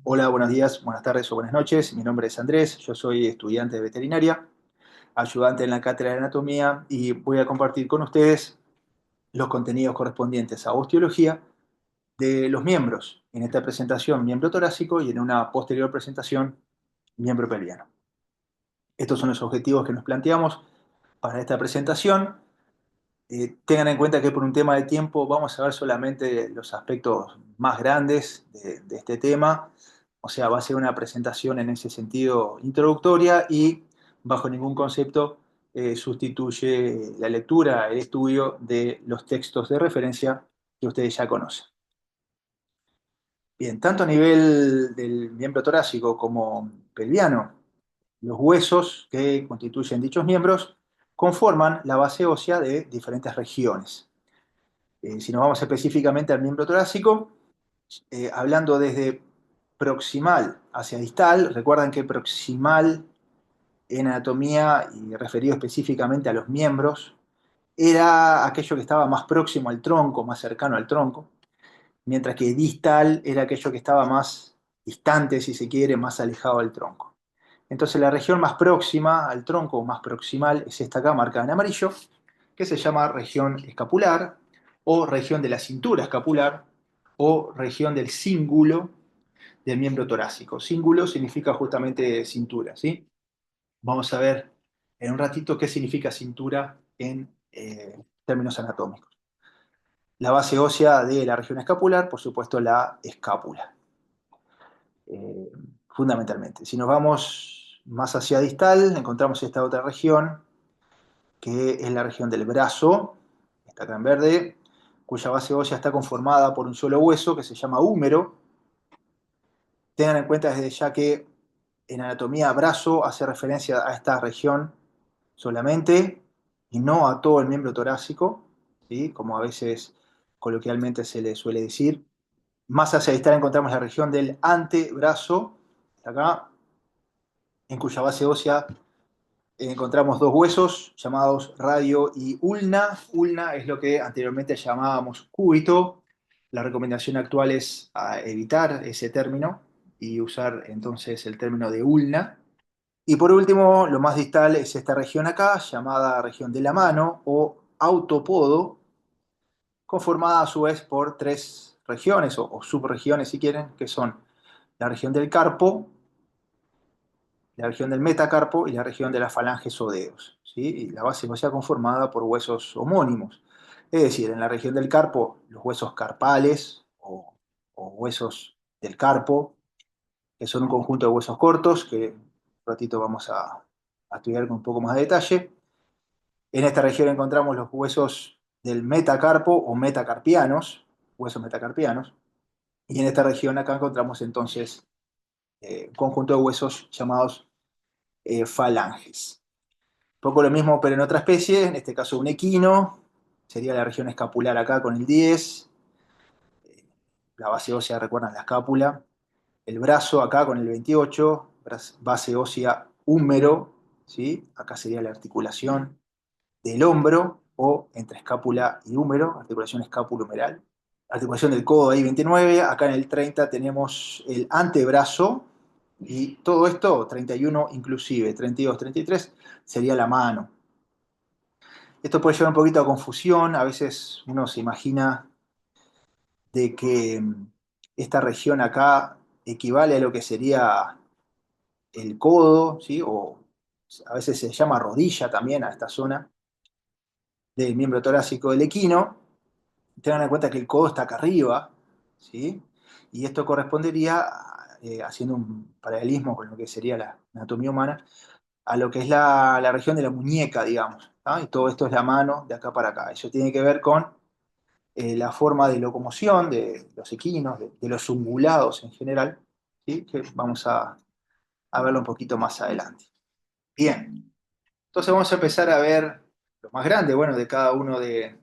Hola, buenos días, buenas tardes o buenas noches. Mi nombre es Andrés, yo soy estudiante de veterinaria, ayudante en la cátedra de anatomía y voy a compartir con ustedes los contenidos correspondientes a osteología de los miembros. En esta presentación, miembro torácico y en una posterior presentación, miembro pelviano. Estos son los objetivos que nos planteamos para esta presentación. Tengan en cuenta que por un tema de tiempo vamos a ver solamente los aspectos más grandes de este tema. O sea, va a ser una presentación en ese sentido introductoria y bajo ningún concepto sustituye la lectura, el estudio de los textos de referencia que ustedes ya conocen. Bien, tanto a nivel del miembro torácico como pelviano, los huesos que constituyen dichos miembros conforman la base ósea de diferentes regiones. Si nos vamos específicamente al miembro torácico, hablando desde proximal hacia distal, recuerdan que proximal en anatomía y referido específicamente a los miembros, era aquello que estaba más próximo al tronco, más cercano al tronco, mientras que distal era aquello que estaba más distante, si se quiere, más alejado del tronco. Entonces la región más próxima al tronco, más proximal, es esta acá marcada en amarillo, que se llama región escapular, o región de la cintura escapular, o región del cíngulo del miembro torácico. Cíngulo significa justamente cintura, ¿sí? Vamos a ver en un ratito qué significa cintura en términos anatómicos. La base ósea de la región escapular, por supuesto, la escápula, eh, fundamentalmente. Si nos vamos más hacia distal, encontramos esta otra región, que es la región del brazo, está acá en verde, cuya base ósea está conformada por un solo hueso que se llama húmero. Tengan en cuenta desde ya que en anatomía brazo hace referencia a esta región solamente y no a todo el miembro torácico, ¿sí? Como a veces coloquialmente se le suele decir. Más hacia distal encontramos la región del antebrazo, acá, en cuya base ósea encontramos dos huesos llamados radio y ulna. Ulna es lo que anteriormente llamábamos cúbito. La recomendación actual es evitar ese término y usar entonces el término de ulna. Y por último, lo más distal es esta región acá, llamada región de la mano o autopodo, conformada a su vez por tres regiones o subregiones si quieren, que son la región del carpo, la región del metacarpo y la región de las falanges o dedos, ¿sí? Y la base ósea conformada por huesos homónimos. Es decir, en la región del carpo, los huesos carpales o huesos del carpo, que son un conjunto de huesos cortos, que un ratito vamos a estudiar con un poco más de detalle. En esta región encontramos los huesos del metacarpo o metacarpianos, huesos metacarpianos, y en esta región acá encontramos entonces un conjunto de huesos llamados falanges. Un poco lo mismo, pero en otra especie, en este caso un equino, sería la región escapular acá con el 10, la base ósea, recuerdan, la escápula, el brazo acá con el 28, base ósea húmero, ¿sí? Acá sería la articulación del hombro o entre escápula y húmero, articulación escápulo-humeral. Articulación del codo ahí 29, acá en el 30 tenemos el antebrazo y todo esto, 31 inclusive, 32, 33 sería la mano. Esto puede llevar un poquito a confusión, a veces uno se imagina de que esta región acá equivale a lo que sería el codo, ¿sí? O a veces se llama rodilla también a esta zona del miembro torácico del equino. Tengan en cuenta que el codo está acá arriba, ¿sí? Y esto correspondería, haciendo un paralelismo con lo que sería la anatomía humana, a lo que es la región de la muñeca, digamos, ¿no? Y todo esto es la mano de acá para acá. Eso tiene que ver con la forma de locomoción de los equinos, de los ungulados en general, ¿sí? Que vamos a verlo un poquito más adelante. Bien, entonces vamos a empezar a ver lo más grande, bueno, de cada uno de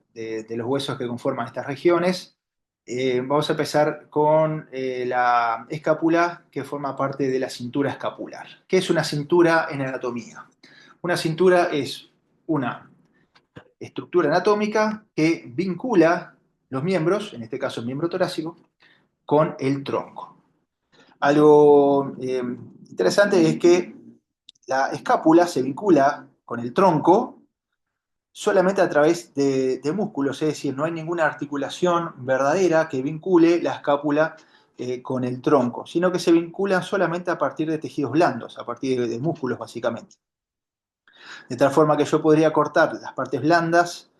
los huesos que conforman estas regiones. Vamos a empezar con la escápula, que forma parte de la cintura escapular. ¿Qué es una cintura en anatomía? Una cintura es una estructura anatómica que vincula los miembros, en este caso el miembro torácico, con el tronco. Algo interesante es que la escápula se vincula con el tronco solamente a través de músculos, es decir, no hay ninguna articulación verdadera que vincule la escápula con el tronco, sino que se vinculan solamente a partir de tejidos blandos, a partir de músculos básicamente. De tal forma que yo podría cortar las partes blandas,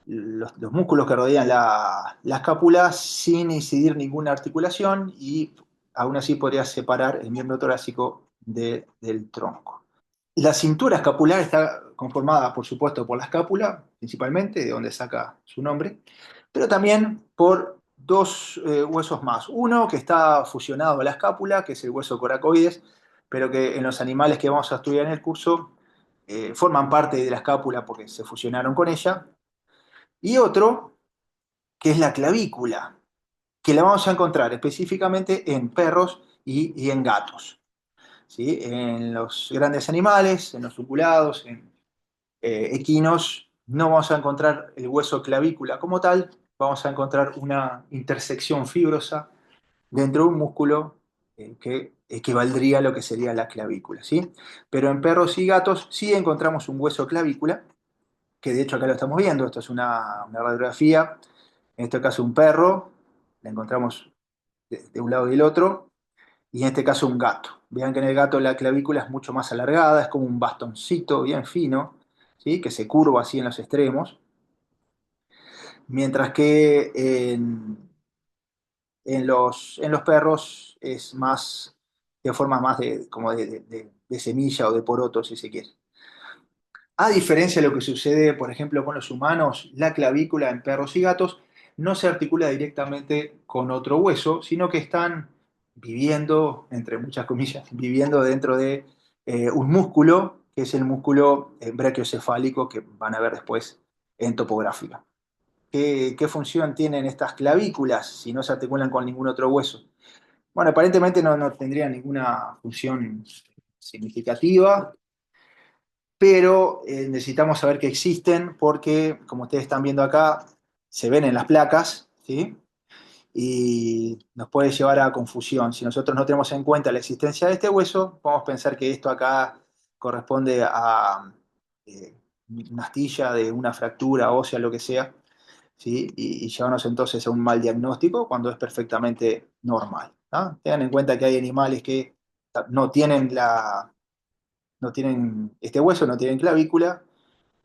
los músculos que rodean la escápula sin incidir ninguna articulación y aún así podría separar el miembro torácico del tronco. La cintura escapular está conformada, por supuesto, por la escápula, principalmente, de donde saca su nombre, pero también por dos huesos más. Uno que está fusionado a la escápula, que es el hueso coracoides, pero que en los animales que vamos a estudiar en el curso forman parte de la escápula porque se fusionaron con ella. Y otro, que es la clavícula, que la vamos a encontrar específicamente en perros y en gatos. ¿Sí? En los grandes animales, en los ungulados, en equinos, no vamos a encontrar el hueso clavícula como tal, vamos a encontrar una intersección fibrosa dentro de un músculo que equivaldría a lo que sería la clavícula, ¿sí? Pero en perros y gatos sí encontramos un hueso clavícula, que de hecho acá lo estamos viendo, esto es una radiografía, en este caso un perro, la encontramos de un lado y del otro, y en este caso un gato. Vean que en el gato la clavícula es mucho más alargada, es como un bastoncito bien fino, ¿sí? Que se curva así en los extremos, mientras que en los perros es más, de forma más de, como de semilla o de poroto, si se quiere. A diferencia de lo que sucede, por ejemplo, con los humanos, la clavícula en perros y gatos no se articula directamente con otro hueso, sino que están viviendo, entre muchas comillas, viviendo dentro de un músculo, que es el músculo brachiocefálico que van a ver después en topográfica. ¿Qué función tienen estas clavículas si no se articulan con ningún otro hueso? Bueno, aparentemente no tendrían ninguna función significativa, pero necesitamos saber que existen porque, como ustedes están viendo acá, se ven en las placas, ¿sí? Y nos puede llevar a confusión. Si nosotros no tenemos en cuenta la existencia de este hueso, podemos pensar que esto acá corresponde a una astilla de una fractura ósea, lo que sea, ¿sí? Y llevarnos entonces a un mal diagnóstico cuando es perfectamente normal. ¿Ah? Tengan en cuenta que hay animales que no tienen no tienen este hueso, no tienen clavícula,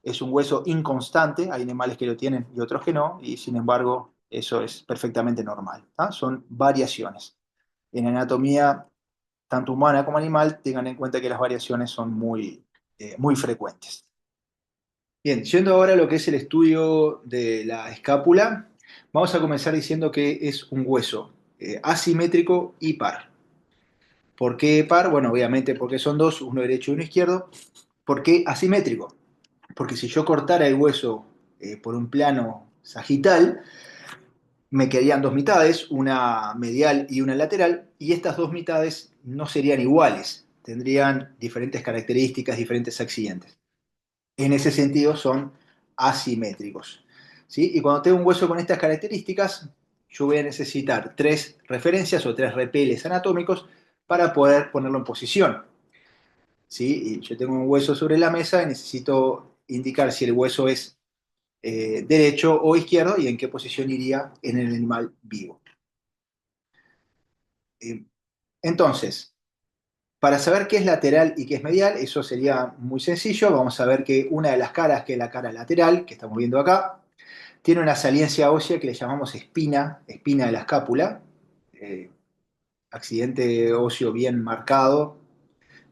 es un hueso inconstante, hay animales que lo tienen y otros que no, y sin embargo eso es perfectamente normal. ¿Ah? Son variaciones. En anatomía, tanto humana como animal, tengan en cuenta que las variaciones son muy frecuentes. Bien, yendo ahora a lo que es el estudio de la escápula, vamos a comenzar diciendo que es un hueso asimétrico y par. ¿Por qué par? Bueno, obviamente porque son dos, uno derecho y uno izquierdo. ¿Por qué asimétrico? Porque si yo cortara el hueso por un plano sagital, me quedarían dos mitades, una medial y una lateral, y estas dos mitades no serían iguales, tendrían diferentes características, diferentes accidentes. En ese sentido son asimétricos. ¿Sí? Y cuando tengo un hueso con estas características, yo voy a necesitar tres referencias o tres repeles anatómicos para poder ponerlo en posición. ¿Sí? Y yo tengo un hueso sobre la mesa y necesito indicar si el hueso es derecho o izquierdo y en qué posición iría en el animal vivo. Eh, entonces, para saber qué es lateral y qué es medial, eso sería muy sencillo. Vamos a ver que una de las caras, que es la cara lateral, que estamos viendo acá, tiene una saliencia ósea que le llamamos espina, espina de la escápula, eh, accidente óseo bien marcado,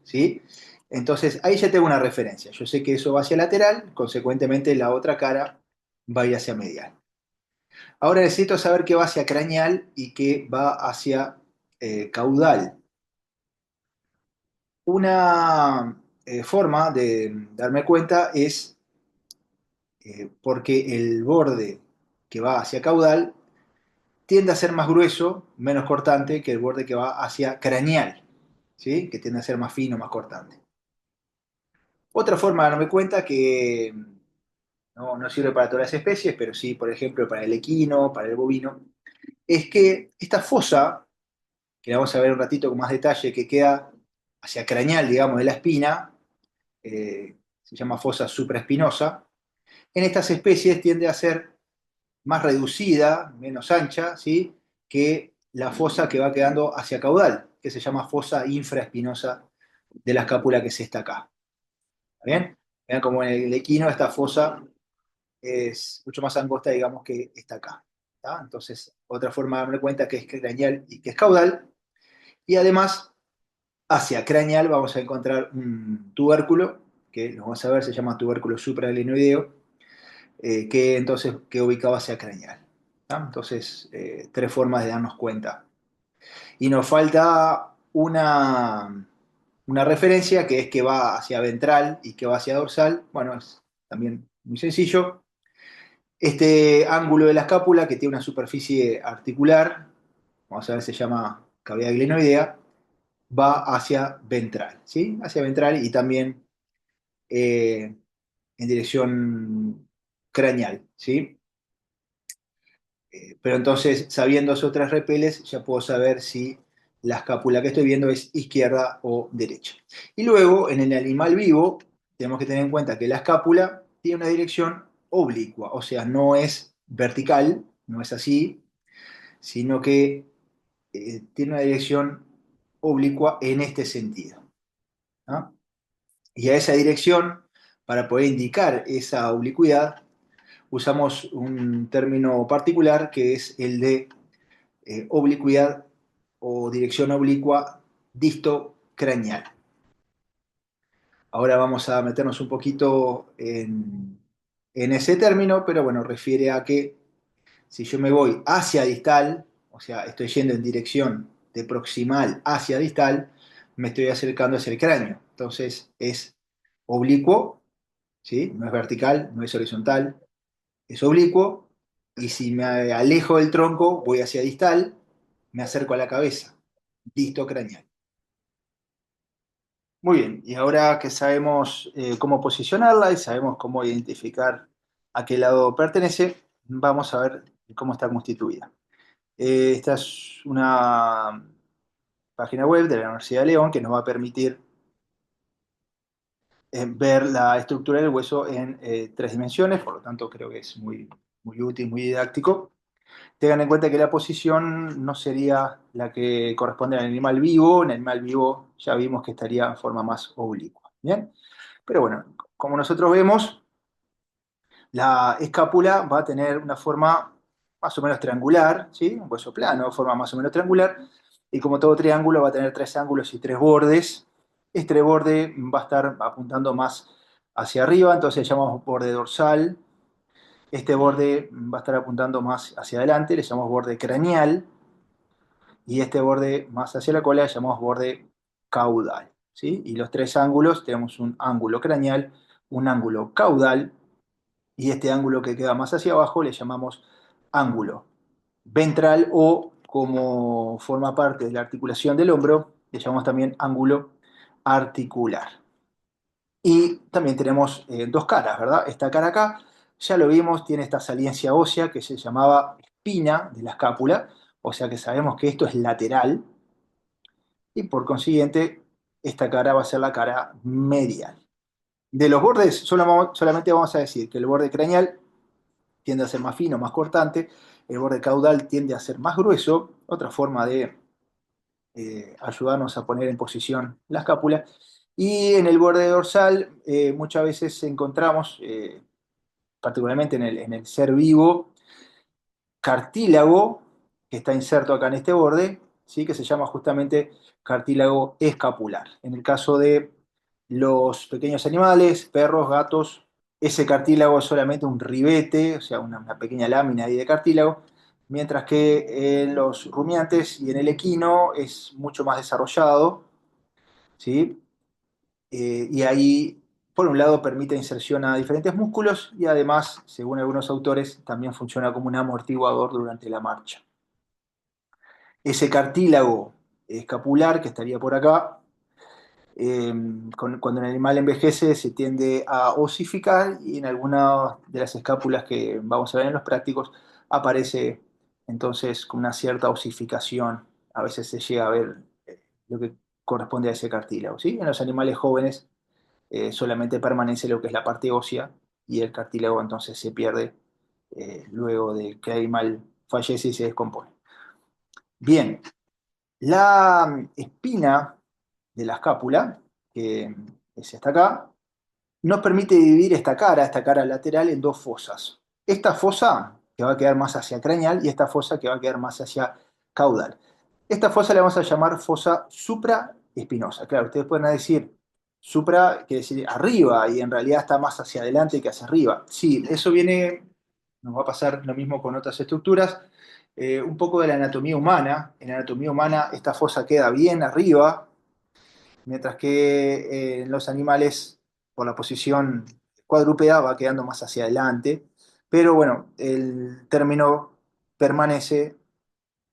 ¿sí? Entonces, ahí ya tengo una referencia. Yo sé que eso va hacia lateral, consecuentemente la otra cara va a ir hacia medial. Ahora necesito saber qué va hacia craneal y qué va hacia caudal. Una forma de darme cuenta es porque el borde que va hacia caudal tiende a ser más grueso, menos cortante que el borde que va hacia craneal, ¿sí? Que tiende a ser más fino, más cortante. Otra forma de darme cuenta que no sirve para todas las especies, pero sí, por ejemplo, para el equino, para el bovino, es que esta fosa que la vamos a ver un ratito con más detalle, que queda hacia craneal, digamos, de la espina, se llama fosa supraespinosa. En estas especies tiende a ser más reducida, menos ancha, ¿sí? Que la fosa que va quedando hacia caudal, que se llama fosa infraespinosa de la escápula, que es esta acá. ¿Está bien? Vean como en el equino esta fosa es mucho más angosta, digamos, que esta acá. ¿Tá? Entonces, otra forma de darme cuenta que es craneal y que es caudal. Y además, hacia craneal vamos a encontrar un tubérculo, que lo vamos a ver, se llama tubérculo supraglenoideo, que entonces queda ubicado hacia craneal. ¿Tá? Entonces, tres formas de darnos cuenta. Y nos falta una referencia que es que va hacia ventral y que va hacia dorsal. Bueno, es también muy sencillo. Este ángulo de la escápula, que tiene una superficie articular, vamos a ver, se llama cavidad glenoidea, va hacia ventral, ¿sí? Hacia ventral y también en dirección craneal, ¿sí? Pero entonces, sabiendo esos tres repeles, ya puedo saber si la escápula que estoy viendo es izquierda o derecha. Y luego, en el animal vivo, tenemos que tener en cuenta que la escápula tiene una dirección oblicua, o sea, no es vertical, no es así, sino que tiene una dirección oblicua en este sentido. ¿No? Y a esa dirección, para poder indicar esa oblicuidad, usamos un término particular que es el de oblicuidad o dirección oblicua distocraneal. Ahora vamos a meternos un poquito en ese término, pero bueno, refiere a que si yo me voy hacia distal, o sea, estoy yendo en dirección de proximal hacia distal, me estoy acercando hacia el cráneo. Entonces es oblicuo, ¿sí? No es vertical, no es horizontal, es oblicuo. Y si me alejo del tronco, voy hacia distal, me acerco a la cabeza, distocraneal. Muy bien, y ahora que sabemos cómo posicionarla y sabemos cómo identificar a qué lado pertenece, vamos a ver cómo está constituida. Esta es una página web de la Universidad de León que nos va a permitir ver la estructura del hueso en tres dimensiones, por lo tanto creo que es muy, muy útil, muy didáctico. Tengan en cuenta que la posición no sería la que corresponde al animal vivo. En el animal vivo ya vimos que estaría en forma más oblicua. ¿Bien? Pero bueno, como nosotros vemos, la escápula va a tener una forma más o menos triangular, ¿sí? Un hueso plano, forma más o menos triangular. Y como todo triángulo, va a tener tres ángulos y tres bordes. Este borde va a estar apuntando más hacia arriba, entonces le llamamos borde dorsal. Este borde va a estar apuntando más hacia adelante, le llamamos borde craneal. Y este borde más hacia la cola le llamamos borde caudal, ¿sí? Y los tres ángulos, tenemos un ángulo craneal, un ángulo caudal, y este ángulo que queda más hacia abajo le llamamos ángulo ventral, o como forma parte de la articulación del hombro, le llamamos también ángulo articular. Y también tenemos dos caras, ¿verdad? Esta cara acá, ya lo vimos, tiene esta saliencia ósea que se llamaba espina de la escápula, o sea que sabemos que esto es lateral, y por consiguiente esta cara va a ser la cara medial. De los bordes, solamente vamos a decir que el borde craneal tiende a ser más fino, más cortante, el borde caudal tiende a ser más grueso, otra forma de ayudarnos a poner en posición la escápula, y en el borde dorsal muchas veces encontramos, particularmente en el ser vivo, cartílago que está inserto acá en este borde, ¿sí? Que se llama justamente cartílago escapular. En el caso de los pequeños animales, perros, gatos, ese cartílago es solamente un ribete, o sea, una pequeña lámina ahí de cartílago, mientras que en los rumiantes y en el equino es mucho más desarrollado, ¿sí? Y ahí, por un lado, permite inserción a diferentes músculos y además, según algunos autores, también funciona como un amortiguador durante la marcha. Ese cartílago escapular que estaría por acá, eh, cuando el animal envejece se tiende a osificar y en algunas de las escápulas que vamos a ver en los prácticos aparece entonces con una cierta osificación a veces se llega a ver lo que corresponde a ese cartílago, ¿sí? En los animales jóvenes solamente permanece lo que es la parte ósea y el cartílago entonces se pierde luego de que el animal fallece y se descompone. Bien, la espina de la escápula, que es esta acá, nos permite dividir esta cara lateral, en dos fosas. Esta fosa que va a quedar más hacia craneal y esta fosa que va a quedar más hacia caudal. Esta fosa la vamos a llamar fosa supraespinosa. Claro, ustedes pueden decir supra, quiere decir arriba, y en realidad está más hacia adelante que hacia arriba. Sí, eso viene, nos va a pasar lo mismo con otras estructuras. Un poco de la anatomía humana. En la anatomía humana esta fosa queda bien arriba, mientras que en los animales, por la posición cuadrúpeda, va quedando más hacia adelante. Pero bueno, el término permanece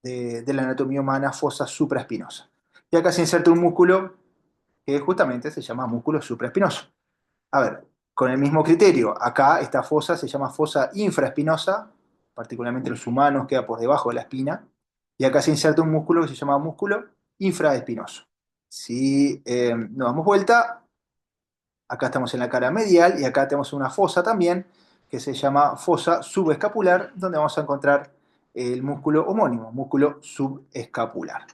de la anatomía humana, fosa supraespinosa. Y acá se inserta un músculo que justamente se llama músculo supraespinoso. A ver, con el mismo criterio, acá esta fosa se llama fosa infraespinosa, particularmente los humanos queda por debajo de la espina, y acá se inserta un músculo que se llama músculo infraespinoso. Si nos damos vuelta, acá estamos en la cara medial y acá tenemos una fosa también que se llama fosa subescapular, donde vamos a encontrar el músculo homónimo, músculo subescapular.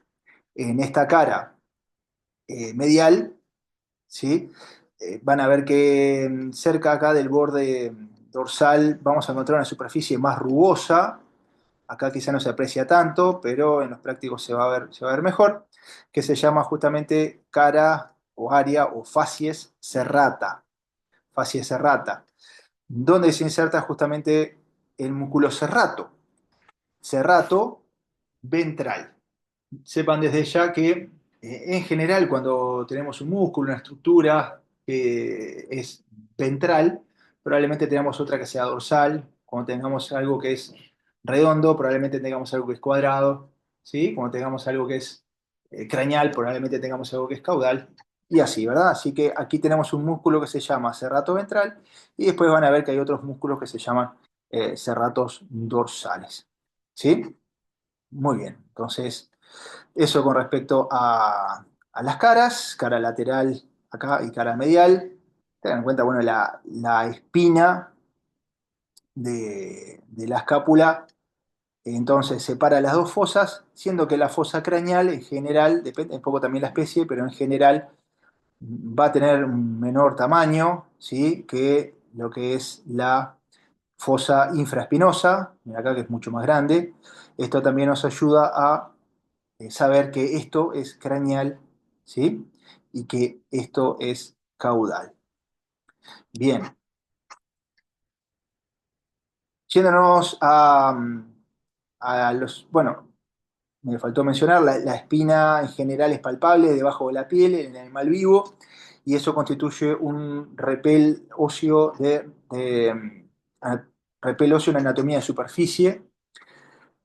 En esta cara medial, ¿sí? Van a ver que cerca acá del borde dorsal vamos a encontrar una superficie más rugosa. Acá quizá no se aprecia tanto, pero en los prácticos se va a ver mejor, que se llama justamente cara o área o facies serrata. Facies serrata, donde se inserta justamente el músculo serrato. Serrato ventral. Sepan desde ya que en general cuando tenemos un músculo, una estructura que es ventral, probablemente tengamos otra que sea dorsal. Cuando tengamos algo que es redondo, probablemente tengamos algo que es cuadrado, ¿sí? Cuando tengamos algo que es craneal, probablemente tengamos algo que es caudal, y así, ¿verdad? Así que aquí tenemos un músculo que se llama serrato ventral y después van a ver que hay otros músculos que se llaman serratos dorsales, ¿sí? Muy bien, entonces eso con respecto a las caras, cara lateral acá y cara medial. Tengan en cuenta, bueno, la espina de la escápula, entonces separa las dos fosas, siendo que la fosa craneal en general, depende un poco también la especie, pero en general va a tener un menor tamaño, ¿sí? Que lo que es la fosa infraespinosa, mira acá que es mucho más grande. Esto también nos ayuda a saber que esto es craneal, ¿sí? Y que esto es caudal. Bien, yéndonos a los, bueno, me faltó mencionar, la espina en general es palpable debajo de la piel en el animal vivo y eso constituye un repel óseo repel óseo en anatomía de superficie.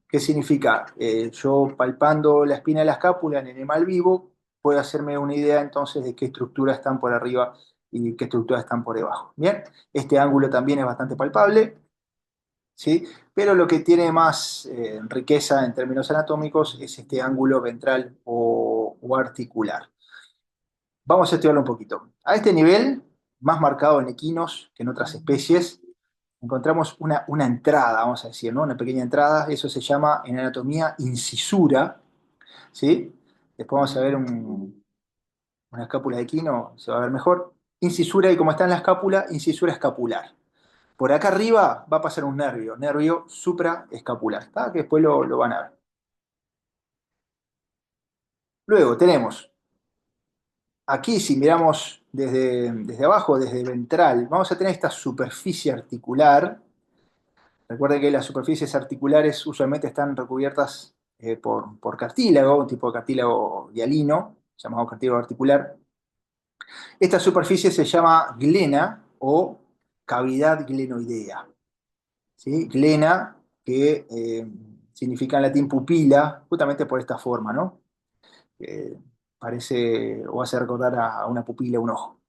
¿Qué significa? Yo palpando la espina de la escápula en el animal vivo, puedo hacerme una idea entonces de qué estructuras están por arriba y qué estructuras están por debajo. Bien, este ángulo también es bastante palpable, ¿sí? Pero lo que tiene más riqueza en términos anatómicos es este ángulo ventral o articular. Vamos a estudiarlo un poquito. A este nivel, más marcado en equinos que en otras especies, encontramos una entrada, vamos a decir, ¿no? Una pequeña entrada, eso se llama en anatomía incisura, ¿sí? Después vamos a ver una escápula de equino, se va a ver mejor. Incisura, y como está en la escápula, incisura escapular. Por acá arriba va a pasar un nervio, nervio supraescapular, ¿está? Que después lo van a ver. Luego tenemos, aquí si miramos desde abajo, desde ventral, vamos a tener esta superficie articular. Recuerden que las superficies articulares usualmente están recubiertas por cartílago, un tipo de cartílago hialino, llamado cartílago articular. Esta superficie se llama glena o cavidad glenoidea, ¿sí? Glena, que significa en latín pupila, justamente por esta forma, ¿no? Eh, Parece o hace recordar a una pupila, un ojo.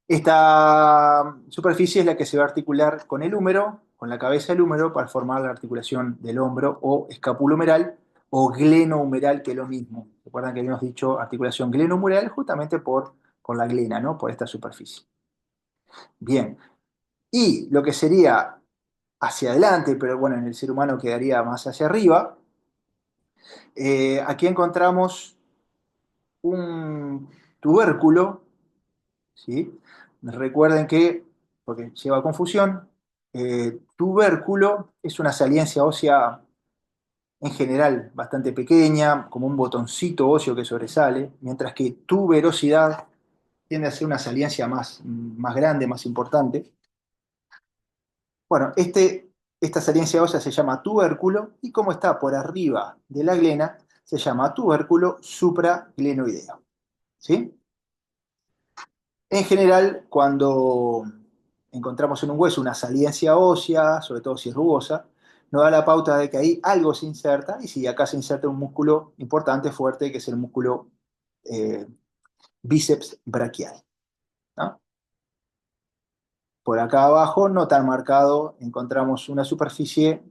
Esta superficie es la que se va a articular con el húmero, con la cabeza del húmero, para formar la articulación del hombro o escapulohumeral o glenohumeral, que es lo mismo. Recuerdan que habíamos dicho articulación glenohumeral justamente por la glena, ¿no? Por esta superficie. Bien, y lo que sería hacia adelante, pero bueno, en el ser humano quedaría más hacia arriba, aquí encontramos un tubérculo, ¿sí? Recuerden que, porque lleva a confusión, tubérculo es una saliencia ósea en general bastante pequeña, como un botoncito óseo que sobresale, mientras que tuberosidad tiende a ser una saliencia más grande, más importante. Bueno, esta saliencia ósea se llama tubérculo y como está por arriba de la glena, se llama tubérculo supraglenoideo. ¿Sí? En general, cuando encontramos en un hueso una saliencia ósea, sobre todo si es rugosa, nos da la pauta de que ahí algo se inserta, y si acá se inserta un músculo importante, fuerte, que es el músculo eh, bíceps braquial, ¿no? Por acá abajo, no tan marcado, encontramos una superficie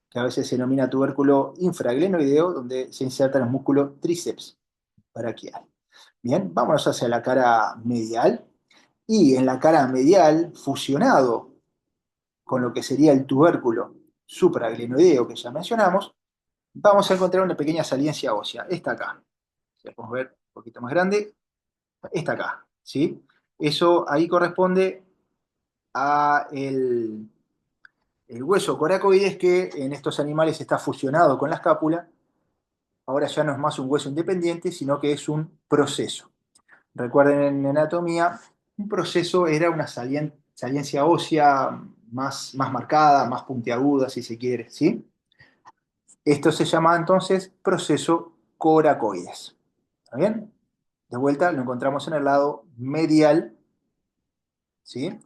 que a veces se denomina tubérculo infraglenoideo, donde se inserta el músculo tríceps braquial. Bien, vámonos hacia la cara medial. Y en la cara medial, fusionado con lo que sería el tubérculo supraglenoideo que ya mencionamos, vamos a encontrar una pequeña saliencia ósea. Esta acá. Si la podemos ver un poquito más grande, esta acá. ¿Sí? Eso ahí corresponde a el hueso coracoides que en estos animales está fusionado con la escápula. Ahora ya no es más un hueso independiente, sino que es un proceso. Recuerden en anatomía, un proceso era una saliencia ósea más marcada, más puntiaguda, si se quiere, ¿sí? Esto se llama entonces proceso coracoides. ¿Está bien? De vuelta lo encontramos en el lado medial, ¿sí?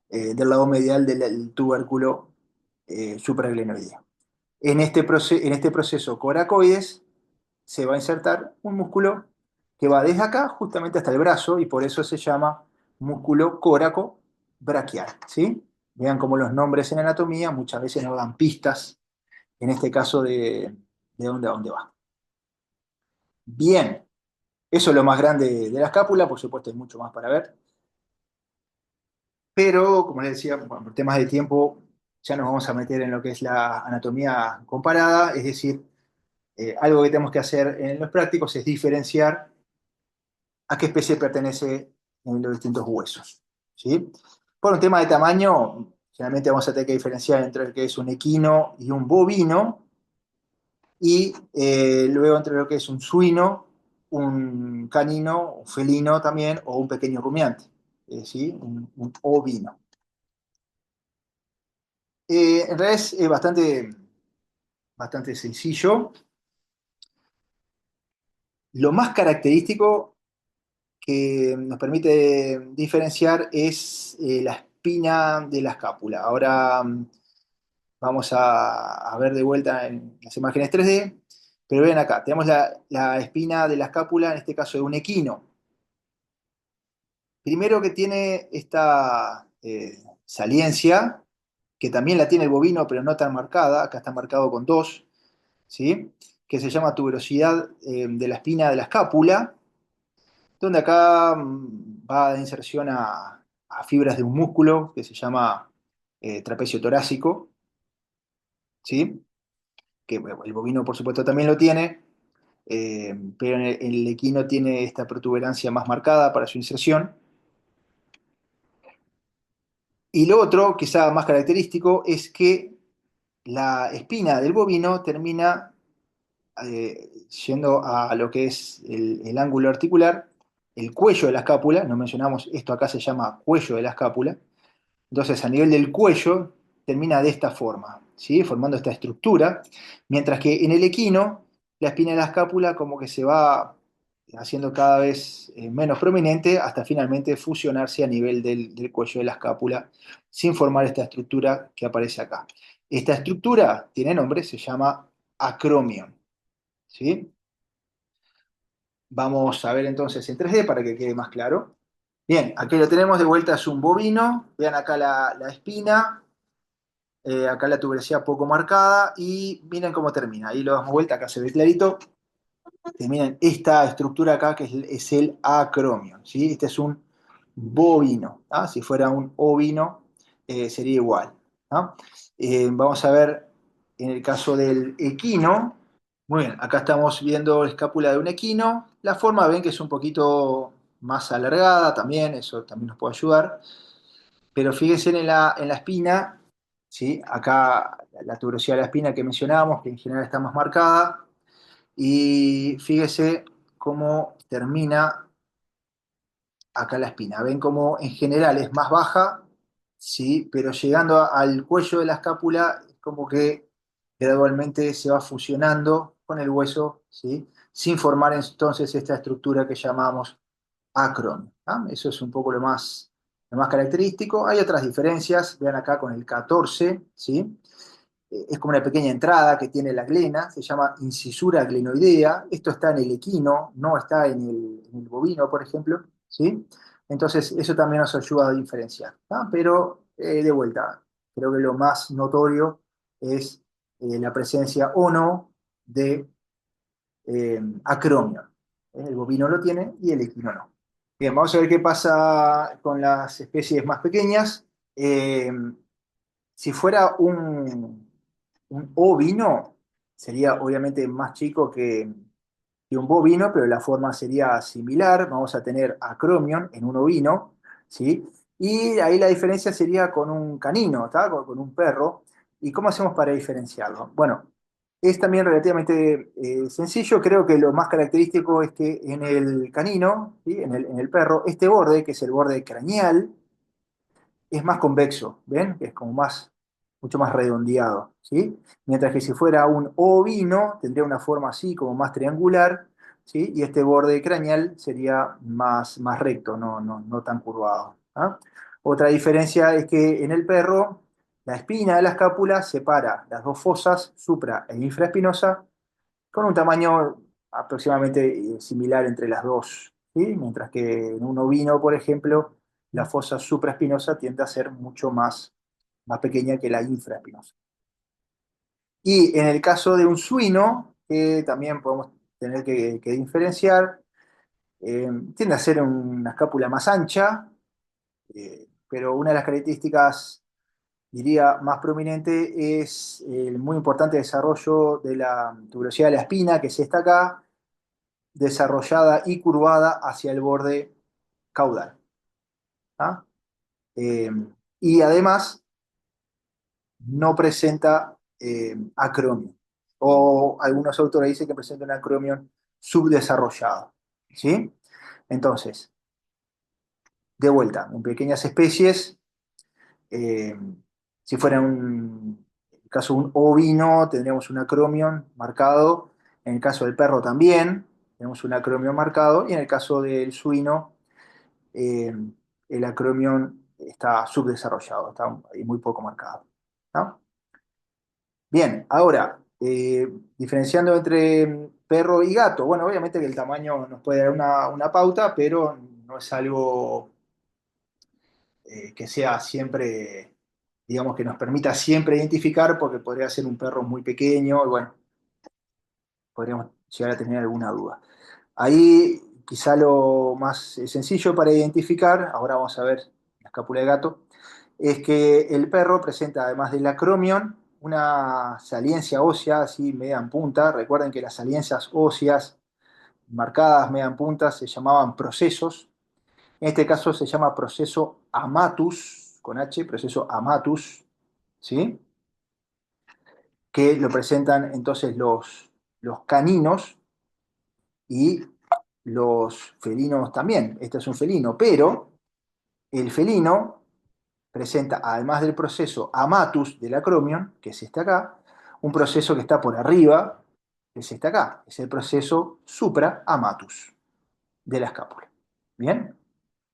Del lado medial del tubérculo supraglenoideo. En este proceso coracoides se va a insertar un músculo que va desde acá justamente hasta el brazo y por eso se llama músculo córaco braquial, ¿sí? Vean cómo los nombres en anatomía muchas veces nos dan pistas, en este caso de dónde a dónde va. Bien, eso es lo más grande de la escápula, por supuesto hay mucho más para ver, pero como les decía, bueno, por temas de tiempo ya nos vamos a meter en lo que es la anatomía comparada, es decir, algo que tenemos que hacer en los prácticos es diferenciar a qué especie pertenece en los distintos huesos. ¿Sí? Por un tema de tamaño, generalmente vamos a tener que diferenciar entre el que es un equino y un bovino, y luego entre lo que es un suino, un canino, un felino también, o un pequeño rumiante, ¿sí? Un ovino. En realidad es bastante sencillo. Lo más característico que nos permite diferenciar es la espina de la escápula. Ahora vamos a ver de vuelta en las imágenes 3D, pero ven acá, tenemos la espina de la escápula, en este caso de un equino. Primero que tiene esta saliencia, que también la tiene el bovino, pero no tan marcada, acá está marcado con dos, ¿sí? Que se llama tuberosidad de la espina de la escápula, donde acá va de inserción a fibras de un músculo que se llama trapecio torácico, ¿sí? Que bueno, el bovino por supuesto también lo tiene, pero en el equino tiene esta protuberancia más marcada para su inserción. Y lo otro, quizá más característico, es que la espina del bovino termina yendo a lo que es el ángulo articular, el cuello de la escápula, no mencionamos, esto acá se llama cuello de la escápula. Entonces, a nivel del cuello, termina de esta forma, ¿sí? Formando esta estructura, mientras que en el equino, la espina de la escápula como que se va haciendo cada vez menos prominente hasta finalmente fusionarse a nivel del cuello de la escápula, sin formar esta estructura que aparece acá. Esta estructura tiene nombre, se llama acromion, ¿sí? Vamos a ver entonces en 3D para que quede más claro. Bien, aquí lo tenemos de vuelta, es un bovino. Vean acá la espina. acá la tuberosidad poco marcada y miren cómo termina. Ahí lo damos vuelta, acá se ve clarito. Miren esta estructura acá que es el acromion, ¿sí? Este es un bovino, ¿ah? Si fuera un ovino, sería igual, ¿ah? Vamos a ver en el caso del equino. Muy bien, acá estamos viendo la escápula de un equino. La forma ven que es un poquito más alargada también, eso también nos puede ayudar. Pero fíjense en la espina, ¿sí? Acá la tuberosidad de la espina que mencionábamos, que en general está más marcada. Y fíjese cómo termina acá la espina. Ven cómo en general es más baja, sí, pero llegando al cuello de la escápula es como que gradualmente se va fusionando con el hueso, ¿sí? Sin formar entonces esta estructura que llamamos acron. ¿Ah? Eso es un poco lo más característico. Hay otras diferencias, vean acá con el 14, ¿sí? Es como una pequeña entrada que tiene la glena, se llama incisura glenoidea. Esto está en el equino, no está en el bovino, por ejemplo, ¿sí? Entonces, eso también nos ayuda a diferenciar, ¿tá? Pero, de vuelta, creo que lo más notorio es la presencia o no de acromio. El bovino lo tiene y el equino no. Bien, vamos a ver qué pasa con las especies más pequeñas. Eh, si fuera un ovino, sería obviamente más chico que un bovino, pero la forma sería similar. Vamos a tener acromion en un ovino, ¿sí? Y ahí la diferencia sería con un canino, ¿tá? Con un perro. ¿Y cómo hacemos para diferenciarlo? Bueno, es también relativamente sencillo. Creo que lo más característico es que en el canino, ¿sí? En el perro, este borde, que es el borde craneal, es más convexo, ¿ven? Es como mucho más redondeado, ¿sí? Mientras que si fuera un ovino, tendría una forma así, como más triangular, ¿sí? Y este borde craneal sería más recto, no tan curvado, ¿ah? Otra diferencia es que en el perro, la espina de la escápula separa las dos fosas, supra e infraespinosa, con un tamaño aproximadamente similar entre las dos, ¿sí? Mientras que en un ovino, por ejemplo, la fosa supraespinosa tiende a ser mucho más pequeña que la infraespinosa. Y en el caso de un suino, que también podemos tener que diferenciar, tiende a ser una escápula más ancha, pero una de las características, diría, más prominente es el muy importante desarrollo de la tuberosidad de la espina, que es esta acá, desarrollada y curvada hacia el borde caudal. ¿Ah? Eh, y además no presenta acromion. O algunos autores dicen que presenta un acromion subdesarrollado. ¿Sí? Entonces, de vuelta, en pequeñas especies, eh, si fuera en el caso de un ovino, tendríamos un acromion marcado. En el caso del perro también, tenemos un acromion marcado. Y en el caso del suino, eh, el acromion está subdesarrollado, está ahí muy poco marcado, ¿no? Bien, ahora, diferenciando entre perro y gato, bueno, obviamente que el tamaño nos puede dar una pauta, pero no es algo que sea siempre, digamos, que nos permita siempre identificar, porque podría ser un perro muy pequeño, y bueno, podríamos llegar a tener alguna duda. Ahí quizá lo más sencillo para identificar, ahora vamos a ver la escápula de gato, es que el perro presenta, además del acromion, una saliencia ósea así media en punta. Recuerden que las saliencias óseas marcadas media en punta se llamaban procesos. En este caso se llama proceso amatus, con H, proceso amatus, ¿sí? Que lo presentan entonces los caninos y los felinos también. Este es un felino, pero el felino presenta, además del proceso amatus del acromion, que es este acá, un proceso que está por arriba, que es este acá, es el proceso supra-amatus de la escápula. ¿Bien?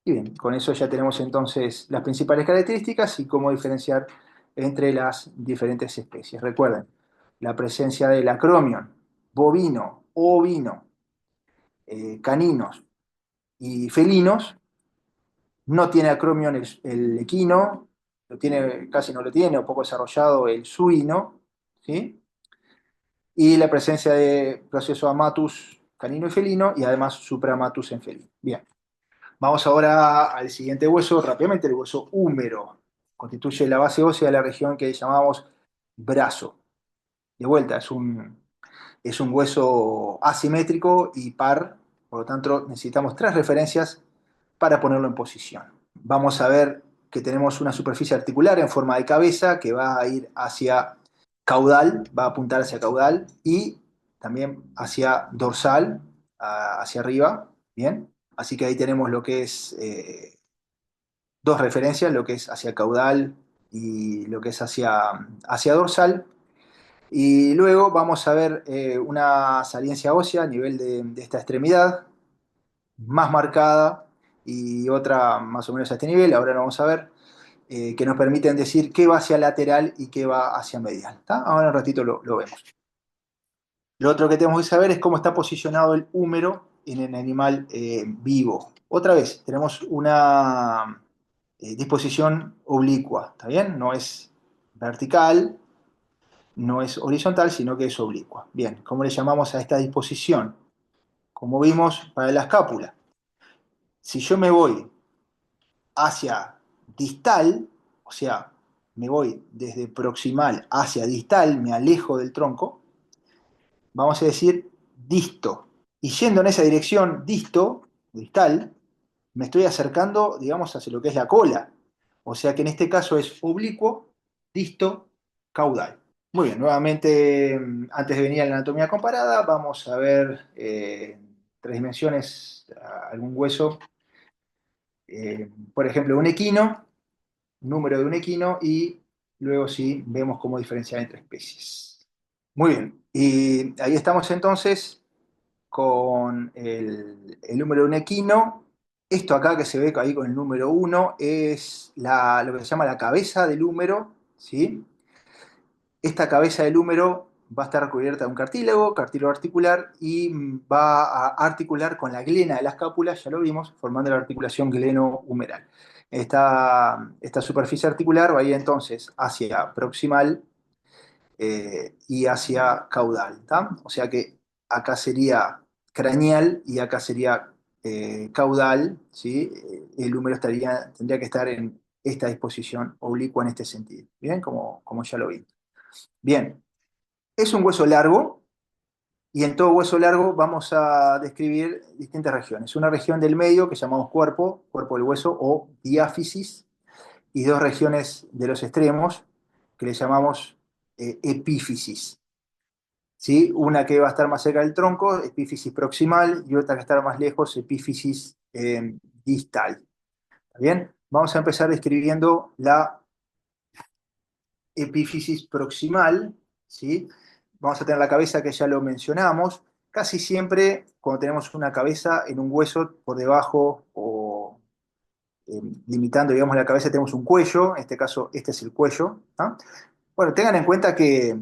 Y bien, con eso ya tenemos entonces las principales características y cómo diferenciar entre las diferentes especies. Recuerden, la presencia del acromion, bovino, ovino, caninos y felinos. No tiene acromion el equino, lo tiene, casi no lo tiene, o poco desarrollado el suino, ¿sí? Y la presencia de proceso amatus canino y felino, y además supramatus en felino. Bien, vamos ahora al siguiente hueso, rápidamente, el hueso húmero. Constituye la base ósea de la región que llamamos brazo. De vuelta, es un hueso asimétrico y par, por lo tanto necesitamos tres referencias para ponerlo en posición. Vamos a ver que tenemos una superficie articular en forma de cabeza que va a ir hacia caudal, va a apuntar hacia caudal y también hacia dorsal, hacia arriba, ¿bien? Así que ahí tenemos lo que es dos referencias, lo que es hacia caudal y lo que es hacia dorsal. Y luego vamos a ver una saliencia ósea a nivel de esta extremidad, más marcada, y otra más o menos a este nivel, ahora lo vamos a ver, que nos permiten decir qué va hacia lateral y qué va hacia medial. ¿Tá? Ahora un ratito lo vemos. Lo otro que tenemos que saber es cómo está posicionado el húmero en el animal vivo. Otra vez, tenemos una disposición oblicua, ¿está bien? No es vertical, no es horizontal, sino que es oblicua. Bien, ¿cómo le llamamos a esta disposición? Como vimos para la escápula. Si yo me voy hacia distal, o sea, me voy desde proximal hacia distal, me alejo del tronco, vamos a decir disto. Y yendo en esa dirección distal, me estoy acercando, digamos, hacia lo que es la cola. O sea que en este caso es oblicuo, disto, caudal. Muy bien, nuevamente, antes de venir a la anatomía comparada, vamos a ver tres dimensiones, algún hueso, por ejemplo, un equino, número de un equino, y luego sí vemos cómo diferenciar entre especies. Muy bien, y ahí estamos entonces con el número de un equino. Esto acá que se ve ahí con el número uno es lo que se llama la cabeza del húmero, ¿sí? Esta cabeza del húmero va a estar cubierta de un cartílago articular, y va a articular con la glena de la escápula, ya lo vimos, formando la articulación gleno-humeral. Esta superficie articular va a ir entonces hacia proximal y hacia caudal, ¿tá? O sea que acá sería craneal y acá sería caudal, ¿sí? El húmero tendría que estar en esta disposición oblicua en este sentido, ¿bien? Como ya lo vi. Bien, es un hueso largo, y en todo hueso largo vamos a describir distintas regiones. Una región del medio que llamamos cuerpo del hueso o diáfisis, y dos regiones de los extremos que le llamamos epífisis. ¿Sí? Una que va a estar más cerca del tronco, epífisis proximal, y otra que va a estar más lejos, epífisis distal. ¿Está bien? Vamos a empezar describiendo la epífisis proximal, ¿sí? Vamos a tener la cabeza que ya lo mencionamos. Casi siempre cuando tenemos una cabeza en un hueso por debajo o limitando, digamos, la cabeza, tenemos un cuello. En este caso, este es el cuello. ¿Ah? Bueno, tengan en cuenta que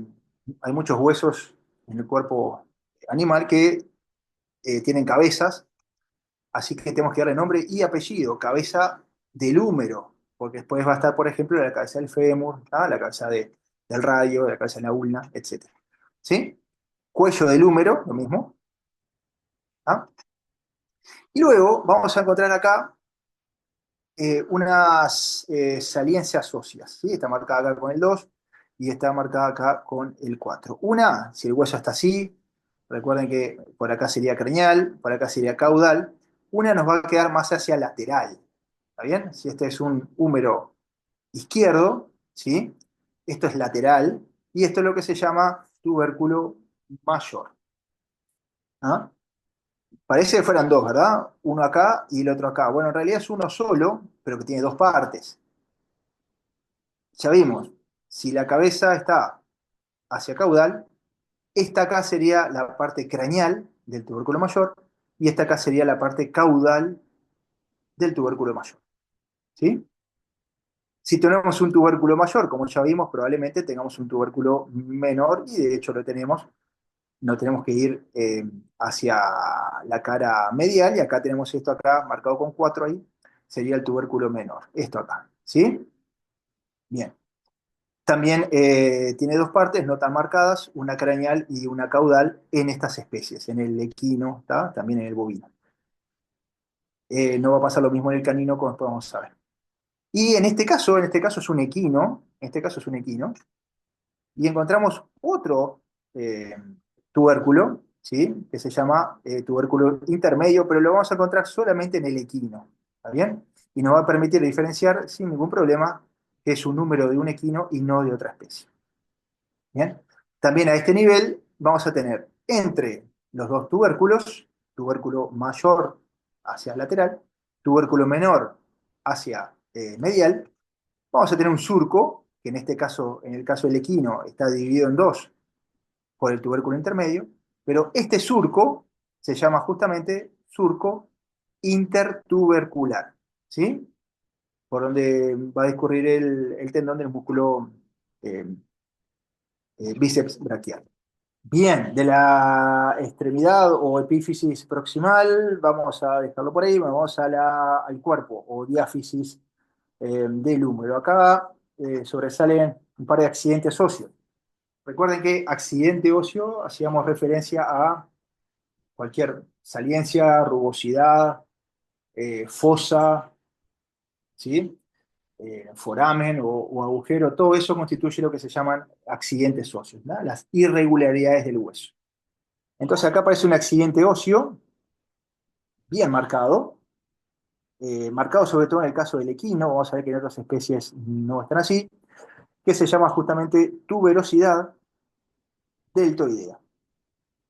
hay muchos huesos en el cuerpo animal que tienen cabezas, así que tenemos que darle nombre y apellido, cabeza del húmero, porque después va a estar, por ejemplo, la cabeza del fémur, ¿tá? La cabeza del radio, la cabeza de la ulna, etc. ¿Sí? Cuello del húmero, lo mismo. ¿Ah? Y luego vamos a encontrar acá unas saliencias óseas, ¿sí? Está marcada acá con el 2 y está marcada acá con el 4. Una, si el hueso está así, recuerden que por acá sería craneal, por acá sería caudal. Una nos va a quedar más hacia lateral, ¿está bien? Si este es un húmero izquierdo, ¿sí? Esto es lateral, y esto es lo que se llama tubérculo mayor. ¿Ah? Parece que fueran dos, ¿verdad? Uno acá y el otro acá. Bueno, en realidad es uno solo, pero que tiene dos partes. Ya vimos, si la cabeza está hacia caudal, esta acá sería la parte craneal del tubérculo mayor, y esta acá sería la parte caudal del tubérculo mayor. ¿Sí? Si tenemos un tubérculo mayor, como ya vimos, probablemente tengamos un tubérculo menor, y de hecho lo tenemos. No tenemos que ir hacia la cara medial, y acá tenemos esto acá marcado con 4 ahí, sería el tubérculo menor, esto acá, ¿sí? Bien. También tiene dos partes no tan marcadas, una craneal y una caudal en estas especies, en el equino, ¿tá? También en el bovino. No va a pasar lo mismo en el canino, como después vamos a ver. Y en este caso es un equino, en este caso es un equino, y encontramos otro eh, tubérculo, ¿sí? Que se llama tubérculo intermedio, pero lo vamos a encontrar solamente en el equino, ¿está bien? Y nos va a permitir diferenciar sin ningún problema que es un número de un equino y no de otra especie. ¿Bien? También a este nivel vamos a tener entre los dos tubérculos, tubérculo mayor hacia lateral, tubérculo menor hacia medial, vamos a tener un surco, que en este caso, en el caso del equino, está dividido en dos por el tubérculo intermedio, pero este surco se llama justamente surco intertubercular, ¿sí? Por donde va a discurrir el tendón del músculo eh, bíceps braquial. Bien, de la extremidad o epífisis proximal, vamos a dejarlo por ahí, vamos al cuerpo o diáfisis del húmero. Acá sobresalen un par de accidentes óseos. Recuerden que accidente óseo hacíamos referencia a cualquier saliencia, rugosidad, fosa, ¿sí? Foramen o agujero, todo eso constituye lo que se llaman accidentes óseos, ¿no? Las irregularidades del hueso. Entonces acá aparece un accidente óseo bien marcado, marcado sobre todo en el caso del equino, vamos a ver que en otras especies no están así, que se llama justamente tuberosidad deltoidea.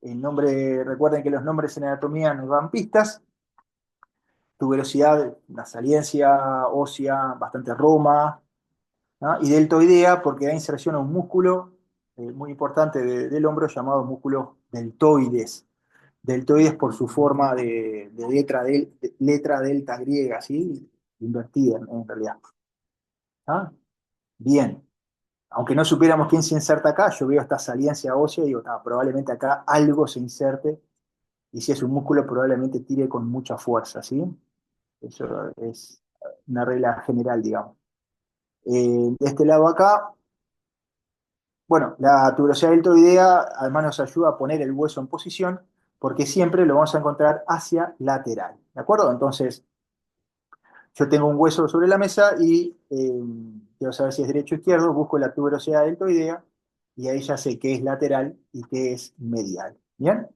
El nombre, recuerden que los nombres en anatomía nos dan pistas, tuberosidad, una saliencia ósea bastante roma, ¿no? Y deltoidea porque da inserción a un músculo muy importante del hombro llamado músculo deltoides. Deltoides por su forma de letra delta griega, ¿sí? Invertida en realidad. ¿Ah? Bien. Aunque no supiéramos quién se inserta acá, yo veo esta saliencia ósea y digo, probablemente acá algo se inserte y si es un músculo probablemente tire con mucha fuerza, ¿sí? Eso es una regla general, digamos. De este lado acá, bueno, la tuberosidad deltoidea además nos ayuda a poner el hueso en posición porque siempre lo vamos a encontrar hacia lateral, ¿de acuerdo? Entonces, yo tengo un hueso sobre la mesa y quiero saber si es derecho o izquierdo, busco la tuberosidad deltoidea y ahí ya sé qué es lateral y qué es medial. ¿Bien?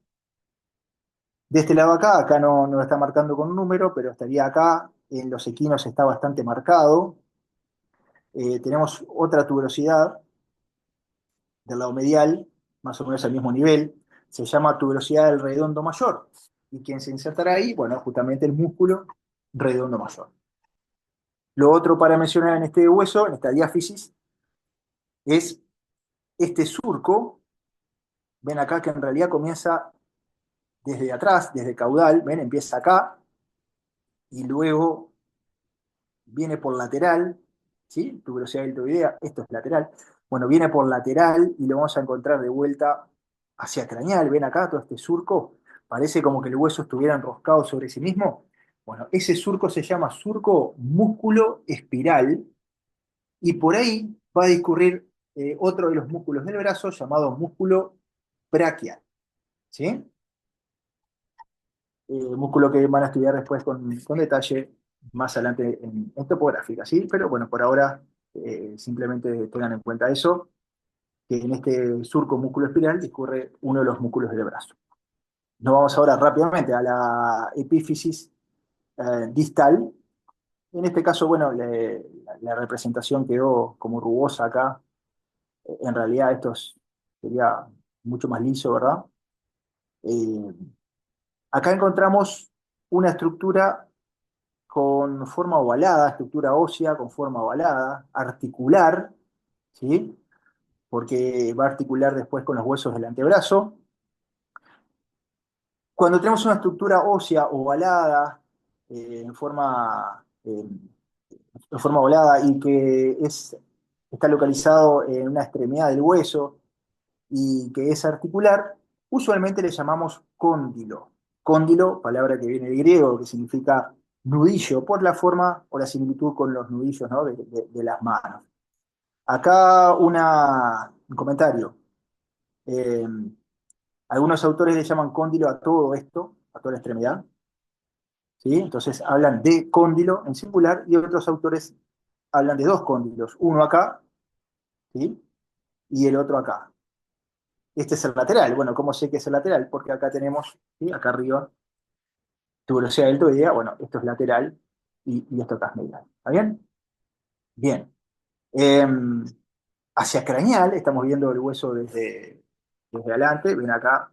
De este lado acá no lo está marcando con un número, pero estaría acá, en los equinos está bastante marcado. Tenemos otra tuberosidad del lado medial, más o menos al mismo nivel, se llama tuberosidad del redondo mayor. ¿Y quién se insertará ahí? Bueno, justamente el músculo redondo mayor. Lo otro para mencionar en este hueso, en esta diáfisis, es este surco. Ven acá que en realidad comienza desde atrás, desde caudal, ven, empieza acá y luego viene por lateral, ¿sí? Tuberosidad deltoidea, esto es lateral. Bueno, viene por lateral y lo vamos a encontrar de vuelta hacia craneal. Ven acá todo este surco, parece como que el hueso estuviera enroscado sobre sí mismo. Bueno, ese surco se llama surco músculo espiral y por ahí va a discurrir otro de los músculos del brazo llamado músculo braquial, ¿sí? Músculo que van a estudiar después con detalle más adelante en topográfica, ¿sí? Pero bueno, por ahora simplemente tengan en cuenta eso, que en este surco músculo espiral discurre uno de los músculos del brazo. Nos vamos ahora rápidamente a la epífisis distal. En este caso, bueno, la representación quedó como rugosa acá. En realidad sería mucho más liso, ¿verdad? Eh, Acá encontramos una estructura con forma ovalada, estructura ósea con forma ovalada, articular, ¿sí? Porque va a articular después con los huesos del antebrazo. Cuando tenemos una estructura ósea ovalada, en forma ovalada y que está localizado en una extremidad del hueso y que es articular, usualmente le llamamos cóndilo. Cóndilo, palabra que viene de griego, que significa nudillo, por la forma o la similitud con los nudillos, ¿no? de las manos. Acá un comentario. Eh, Algunos autores le llaman cóndilo a todo esto, a toda la extremidad, ¿sí? Entonces hablan de cóndilo en singular y otros autores hablan de dos cóndilos, uno acá, ¿sí? Y el otro acá. Este es el lateral. Bueno, ¿cómo sé que es el lateral? Porque acá tenemos, ¿sí? Acá arriba, tuberosidad deltoidea. Bueno, esto es lateral y esto acá es medial. ¿Está bien? Bien. Eh, Hacia craneal, estamos viendo el hueso desde adelante. Ven acá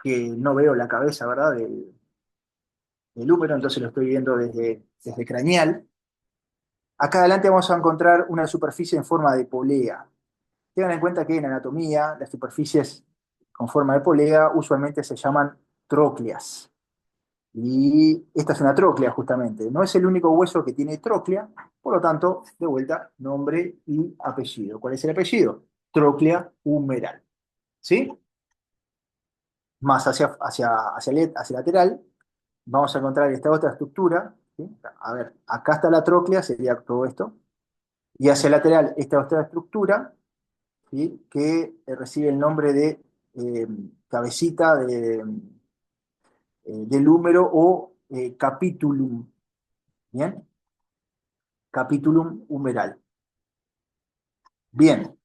que no veo la cabeza, ¿verdad? Del húmero, entonces lo estoy viendo desde craneal. Acá adelante vamos a encontrar una superficie en forma de polea. Tengan en cuenta que en anatomía las superficies con forma de polea usualmente se llaman trócleas. Y esta es una tróclea justamente. No es el único hueso que tiene tróclea, por lo tanto, de vuelta, nombre y apellido. ¿Cuál es el apellido? Tróclea humeral. ¿Sí? Más hacia lateral, vamos a encontrar esta otra estructura. ¿Sí? A ver, acá está la tróclea, sería todo esto. Y hacia el lateral, esta otra estructura, ¿sí? Que recibe el nombre de eh, cabecita del húmero o capitulum. ¿Bien? Capitulum humeral. Bien,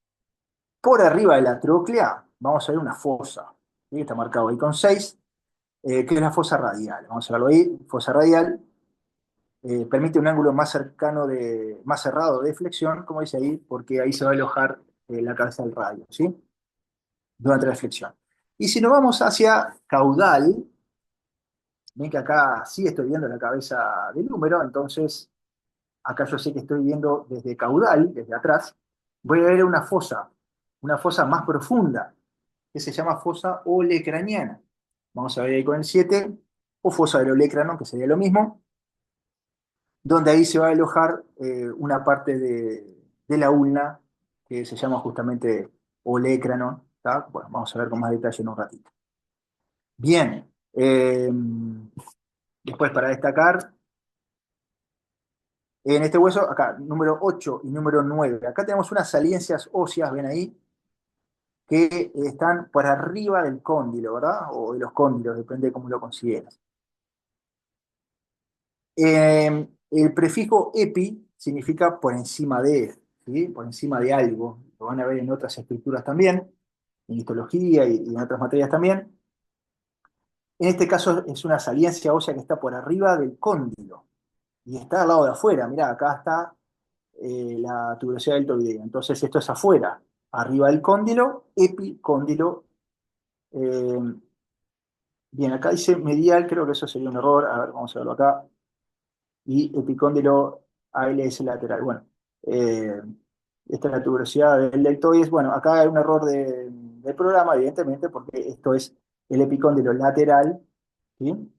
por arriba de la tróclea vamos a ver una fosa. ¿Sí? Está marcado ahí con 6, que es la fosa radial. Vamos a verlo ahí. Fosa radial permite un ángulo más cercano, más cerrado de flexión, como dice ahí, porque ahí se va a alojar la cabeza del radio, ¿sí? Durante la flexión. Y si nos vamos hacia caudal, ven que acá sí estoy viendo la cabeza del húmero, entonces acá yo sé que estoy viendo desde caudal, desde atrás, voy a ver una fosa más profunda, que se llama fosa olecraniana. Vamos a ver ahí con el 7, o fosa del olecrano, que sería lo mismo, donde ahí se va a alojar una parte de la ulna, que se llama justamente olecrano. ¿Tá? Bueno, vamos a ver con más detalle en un ratito. Bien, después para destacar, en este hueso, acá, número 8 y número 9, acá tenemos unas saliencias óseas, ven ahí, que están por arriba del cóndilo, ¿verdad? O de los cóndilos, depende de cómo lo consideras. El prefijo epi significa por encima de, ¿sí? Por encima de algo. Lo van a ver en otras escrituras también, en histología y en otras materias también. En este caso es una saliencia ósea que está por arriba del cóndilo y está al lado de afuera. Mirá, acá está la tuberosidad deltoidea. Entonces esto es afuera, arriba del cóndilo, epicóndilo. Eh, Bien, acá dice medial, creo que eso sería un error. A ver, vamos a verlo acá. Y epicóndilo ALS lateral. Bueno, eh, esta es la tuberosidad del deltoides. Bueno, acá hay un error del programa, evidentemente, porque esto es el epicóndilo lateral, ¿sí?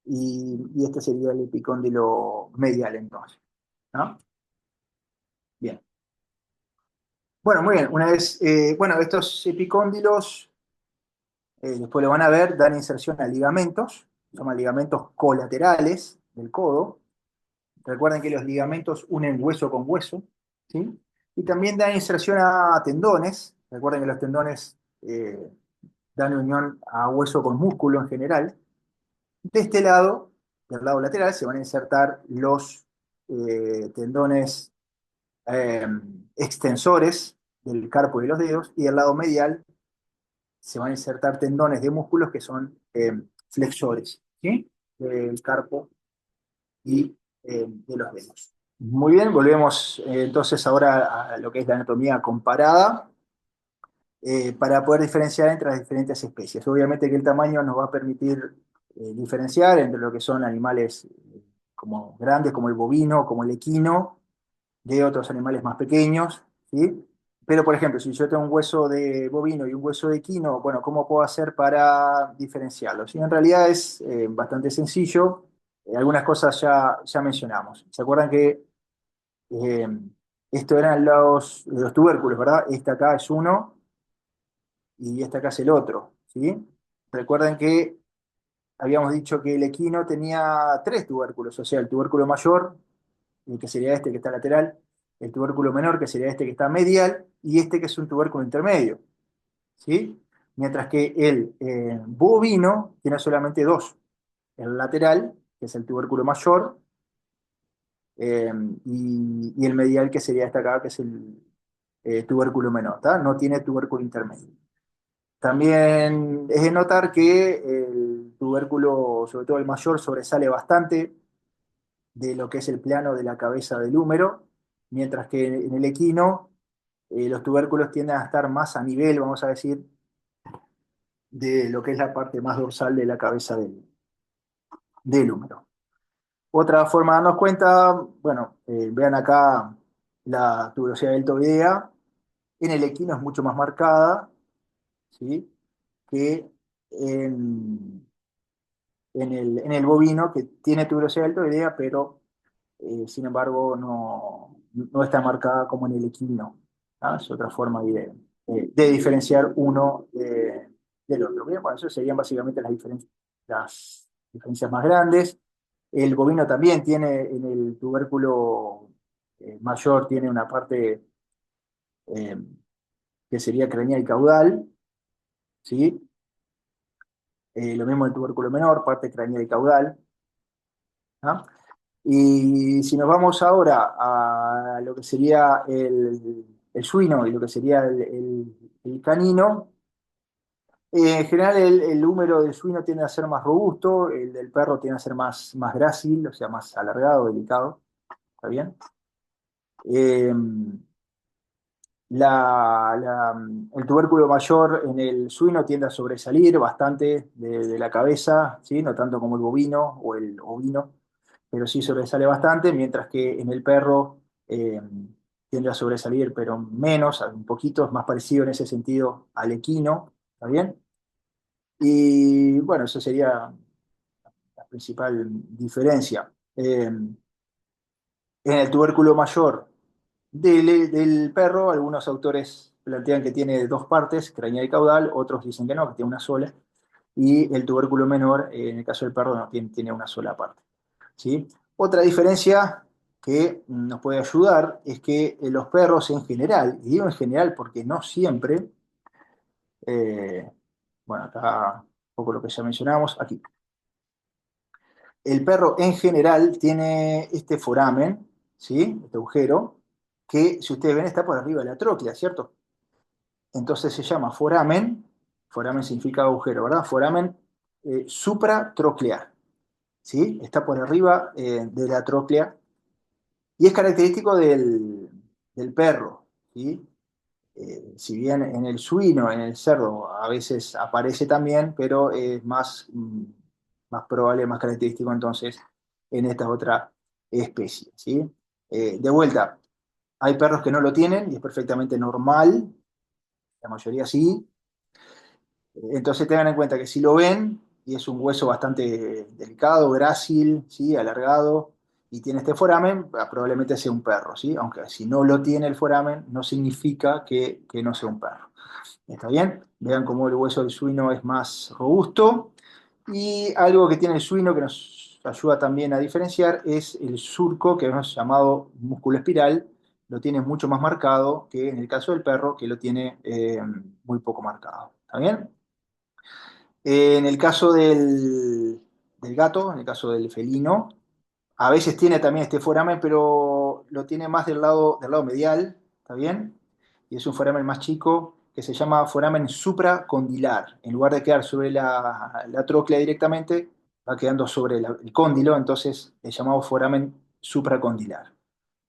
Y este sería el epicóndilo medial, entonces, ¿no? Bien. Bueno, muy bien. Una vez, bueno, estos epicóndilos, después lo van a ver, dan inserción a ligamentos, se llaman ligamentos colaterales del codo. Recuerden que los ligamentos unen hueso con hueso, ¿sí? Y también dan inserción a tendones. Recuerden que los tendones dan unión a hueso con músculo en general. De este lado, del lado lateral, se van a insertar los tendones eh, extensores del carpo y de los dedos, y del lado medial se van a insertar tendones de músculos que son flexores, ¿sí? Del carpo y de los dedos. Muy bien, volvemos entonces ahora a lo que es la anatomía comparada para poder diferenciar entre las diferentes especies. Obviamente que el tamaño nos va a permitir diferenciar entre lo que son animales como grandes, como el bovino, como el equino, de otros animales más pequeños, ¿sí? Pero, por ejemplo, si yo tengo un hueso de bovino y un hueso de equino, bueno, ¿cómo puedo hacer para diferenciarlos? Y en realidad es bastante sencillo. Algunas cosas ya mencionamos. ¿Se acuerdan que eh, esto eran los tubérculos, ¿verdad? Este acá es uno y este acá es el otro, ¿sí? Recuerden que habíamos dicho que el equino tenía tres tubérculos, o sea, el tubérculo mayor, que sería este que está lateral, el tubérculo menor, que sería este que está medial, y este que es un tubérculo intermedio, ¿sí? Mientras que el bovino tiene solamente dos, el lateral, que es el tubérculo mayor, eh, y el medial, que sería este acá, que es el tubérculo menor, ¿tá? No tiene tubérculo intermedio. También es de notar que el tubérculo, sobre todo el mayor, sobresale bastante de lo que es el plano de la cabeza del húmero, mientras que en el equino los tubérculos tienden a estar más a nivel, vamos a decir, de lo que es la parte más dorsal de la cabeza del húmero. Otra forma de darnos cuenta, bueno, vean acá la tuberosidad deltoidea, en el equino es mucho más marcada, ¿sí? Que en, en el bovino, que tiene tuberosidad deltoidea, pero sin embargo no está marcada como en el equino. ¿Ah? Es otra forma ahí de diferenciar uno del otro. Bien, bueno, eso serían básicamente las diferencias más grandes. El bovino también tiene en el tubérculo mayor, tiene una parte eh, que sería craneal y caudal, ¿sí? Lo mismo en el tubérculo menor, parte craneal y caudal. ¿Ah? Y si nos vamos ahora a lo que sería el suino y lo que sería el canino, en general el húmero del suino tiende a ser más robusto, el del perro tiende a ser más grácil, o sea, más alargado, delicado, ¿está bien? Eh, el tubérculo mayor en el suino tiende a sobresalir bastante de la cabeza, ¿sí? No tanto como el bovino o el ovino, pero sí sobresale bastante, mientras que en el perro tiende a sobresalir, pero menos, un poquito, es más parecido en ese sentido al equino, ¿está bien? Y bueno, eso sería la principal diferencia. En el tubérculo mayor del perro, algunos autores plantean que tiene dos partes, craneal y caudal, otros dicen que no, que tiene una sola, y el tubérculo menor, en el caso del perro, no tiene una sola parte. ¿Sí? Otra diferencia que nos puede ayudar es que los perros en general, y digo en general porque no siempre, eh, bueno, acá un poco lo que ya mencionábamos, aquí. El perro en general tiene este foramen, ¿sí? Este agujero, que si ustedes ven está por arriba de la tróclea, ¿cierto? Entonces se llama foramen, foramen significa agujero, ¿verdad? Foramen supratroclear, ¿sí? Está por arriba de la tróclea y es característico del perro, ¿sí? Si bien en el suino, en el cerdo, a veces aparece también, pero es más probable, más característico entonces en esta otra especie, ¿sí? De vuelta, hay perros que no lo tienen y es perfectamente normal, la mayoría sí. Entonces tengan en cuenta que si lo ven, y es un hueso bastante delicado, grácil, ¿sí? Alargado, y tiene este foramen, probablemente sea un perro, ¿sí? Aunque si no lo tiene el foramen, no significa que no sea un perro. ¿Está bien? Vean cómo el hueso del suino es más robusto. Y algo que tiene el suino que nos ayuda también a diferenciar es el surco, que hemos llamado músculo espiral. Lo tiene mucho más marcado que en el caso del perro, que lo tiene muy poco marcado. ¿Está bien? En el caso del gato, en el caso del felino, a veces tiene también este foramen, pero lo tiene más del lado medial, ¿está bien? Y es un foramen más chico que se llama foramen supracondilar. En lugar de quedar sobre la tróclea directamente, va quedando sobre el cóndilo, entonces es llamado foramen supracondilar.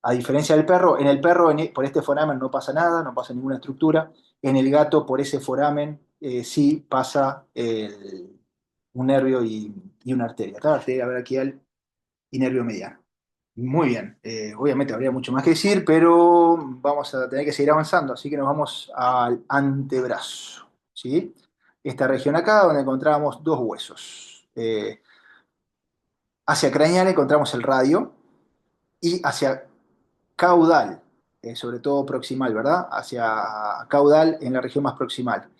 A diferencia del perro, en el perro por este foramen no pasa nada, no pasa ninguna estructura. En el gato por ese foramen sí pasa un nervio y una arteria. Está arteria braquial y nervio mediano. Muy bien, obviamente habría mucho más que decir, pero vamos a tener que seguir avanzando, así que nos vamos al antebrazo, ¿sí? Esta región acá donde encontramos dos huesos. Hacia craneal encontramos el radio y hacia caudal, sobre todo proximal, ¿verdad? Hacia caudal en la región más proximal.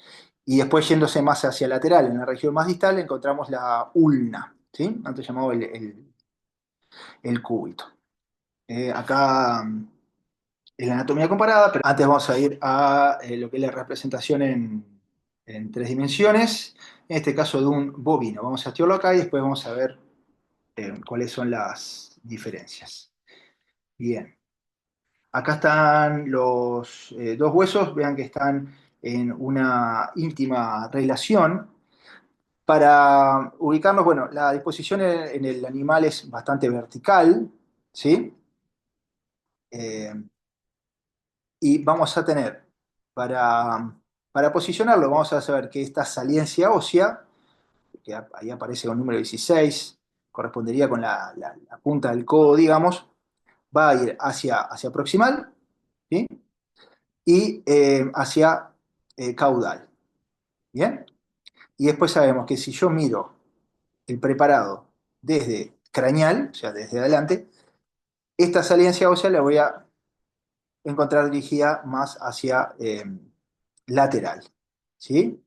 Y después yéndose más hacia lateral, en la región más distal, encontramos la ulna, ¿sí? Antes llamado el cúbito. Acá en la anatomía comparada, pero antes vamos a ir a lo que es la representación en tres dimensiones, en este caso de un bovino. Vamos a estudiarlo acá y después vamos a ver cuáles son las diferencias. Bien, acá están los dos huesos, vean que están en una íntima relación. Para ubicarnos, bueno, la disposición en el animal es bastante vertical, ¿sí? Eh, y vamos a tener, para posicionarlo, vamos a saber que esta saliencia ósea, que ahí aparece con el número 16, correspondería con la punta del codo, digamos, va a ir hacia proximal, ¿sí? Y hacia caudal, ¿bien? Y después sabemos que si yo miro el preparado desde craneal, o sea, desde adelante, esta saliencia ósea la voy a encontrar dirigida más hacia lateral, ¿sí?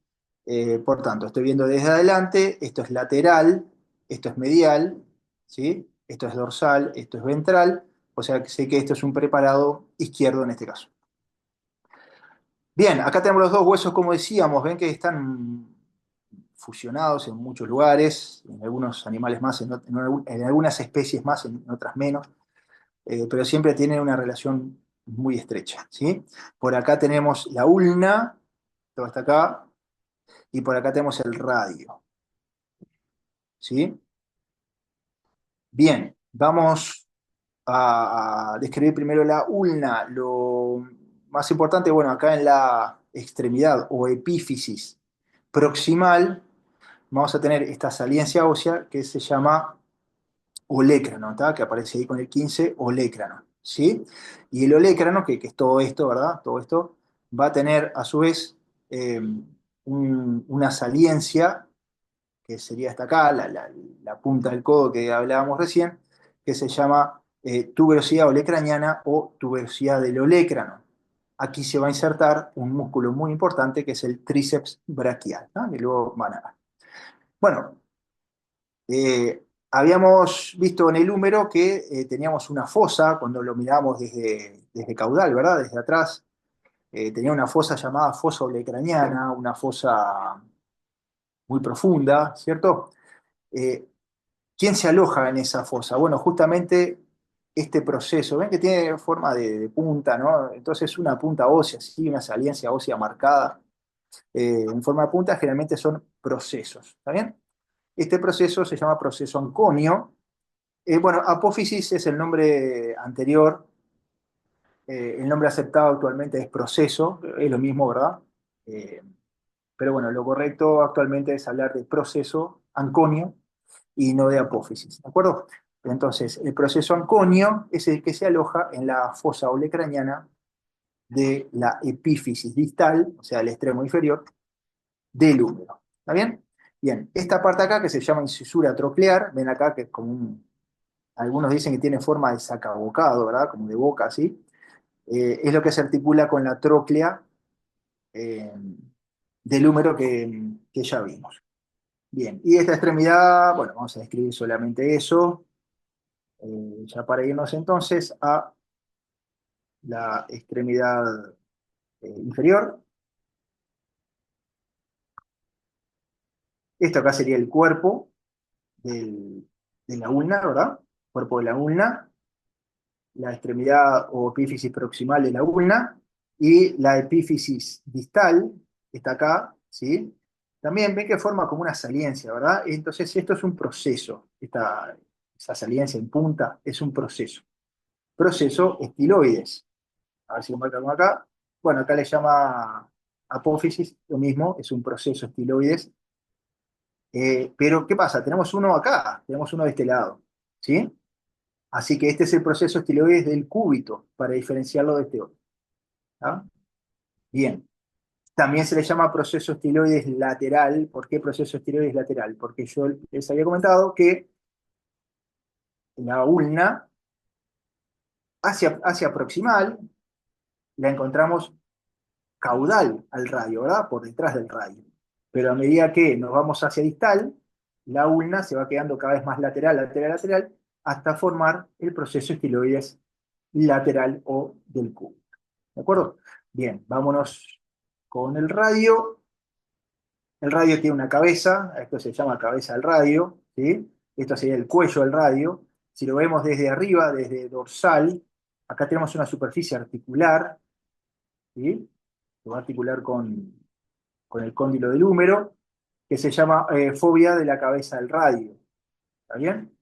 Por tanto, estoy viendo desde adelante, esto es lateral, esto es medial, ¿sí? Esto es dorsal, esto es ventral, o sea que sé que esto es un preparado izquierdo en este caso. Bien, acá tenemos los dos huesos, como decíamos, ven que están fusionados en muchos lugares, en algunos animales más, en algunas especies más, en otras menos, pero siempre tienen una relación muy estrecha, ¿sí? Por acá tenemos la ulna, todo está acá, y por acá tenemos el radio, ¿sí? Bien, vamos a describir primero la ulna. Lo más importante, bueno, acá en la extremidad o epífisis proximal, vamos a tener esta saliencia ósea que se llama olécrano, ¿tá? Que aparece ahí con el 15, olécrano, ¿sí? Y el olécrano, que es todo esto, ¿verdad? Todo esto va a tener a su vez una saliencia, que sería hasta acá, la punta del codo que hablábamos recién, que se llama tuberosidad olecraniana o tuberosidad del olécrano. Aquí se va a insertar un músculo muy importante que es el tríceps braquial, ¿no? Y luego van a ver. Bueno, habíamos visto en el húmero que teníamos una fosa cuando lo mirábamos desde caudal, ¿verdad? Desde atrás. Tenía una fosa llamada fosa olecraniana, una fosa muy profunda, ¿cierto? Eh, ¿Quién se aloja en esa fosa? Bueno, justamente este proceso, ven que tiene forma de punta, ¿no? Entonces una punta ósea, sí, una saliencia ósea marcada en forma de punta, generalmente son procesos, ¿está bien? Este proceso se llama proceso anconio. Bueno, apófisis es el nombre anterior, el nombre aceptado actualmente es proceso, es lo mismo, ¿verdad? Eh, pero bueno, lo correcto actualmente es hablar de proceso anconio y no de apófisis, ¿de acuerdo? Entonces, el proceso anconio es el que se aloja en la fosa olecraniana de la epífisis distal, o sea, el extremo inferior del húmero. ¿Está bien? Bien, esta parte acá que se llama incisura troclear, ven acá que es como algunos dicen que tiene forma de sacabocado, ¿verdad? Como de boca, así. Es lo que se articula con la tróclea eh, del húmero que ya vimos. Bien, y esta extremidad, bueno, vamos a describir solamente eso, ya para irnos entonces a la extremidad inferior. Esto acá sería el cuerpo de la ulna, ¿verdad? Cuerpo de la ulna, la extremidad o epífisis proximal de la ulna, y la epífisis distal, que está acá, ¿sí? También ven que forma como una saliencia, ¿verdad? Entonces, esto es un proceso, esa saliencia en punta es un proceso. Proceso estiloides. A ver si lo marcamos acá. Bueno, acá le llama apófisis, lo mismo, es un proceso estiloides. Pero, ¿qué pasa? Tenemos uno acá, tenemos uno de este lado, ¿sí? Así que este es el proceso estiloides del cúbito, para diferenciarlo de este otro. ¿Tá? Bien. También se le llama proceso estiloides lateral. ¿Por qué proceso estiloides lateral? Porque yo les había comentado que la ulna hacia proximal la encontramos caudal al radio, ¿verdad? Por detrás del radio. Pero a medida que nos vamos hacia distal, la ulna se va quedando cada vez más lateral, lateral, lateral, hasta formar el proceso estiloides lateral o del cubo. ¿De acuerdo? Bien, vámonos con el radio. El radio tiene una cabeza, esto se llama cabeza del radio, ¿sí? Esto sería el cuello del radio. Si lo vemos desde arriba, desde dorsal, acá tenemos una superficie articular, ¿sí? Que va a articular con el cóndilo del húmero, que se llama fobia de la cabeza del radio. ¿Está bien?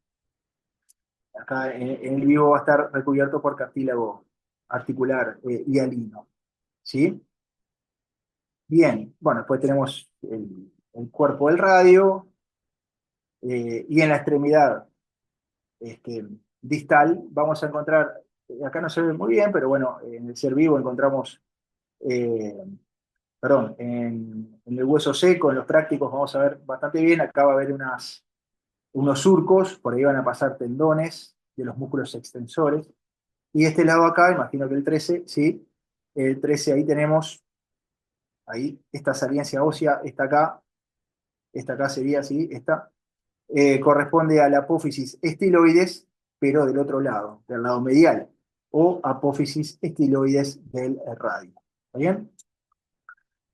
Acá en el vivo va a estar recubierto por cartílago articular hialino, ¿sí? Bien, bueno, después tenemos el cuerpo del radio, y en la extremidad este, distal vamos a encontrar, acá no se ve muy bien, pero bueno, en el ser vivo encontramos, eh, perdón, en el hueso seco, en los prácticos vamos a ver bastante bien, acá va a haber unos surcos, por ahí van a pasar tendones de los músculos extensores, y este lado acá, imagino que el 13, ¿sí? El 13 ahí tenemos, ahí, esta saliencia ósea, esta acá sería así, esta, corresponde a la apófisis estiloides, pero del otro lado, del lado medial, o apófisis estiloides del radio. ¿Está bien?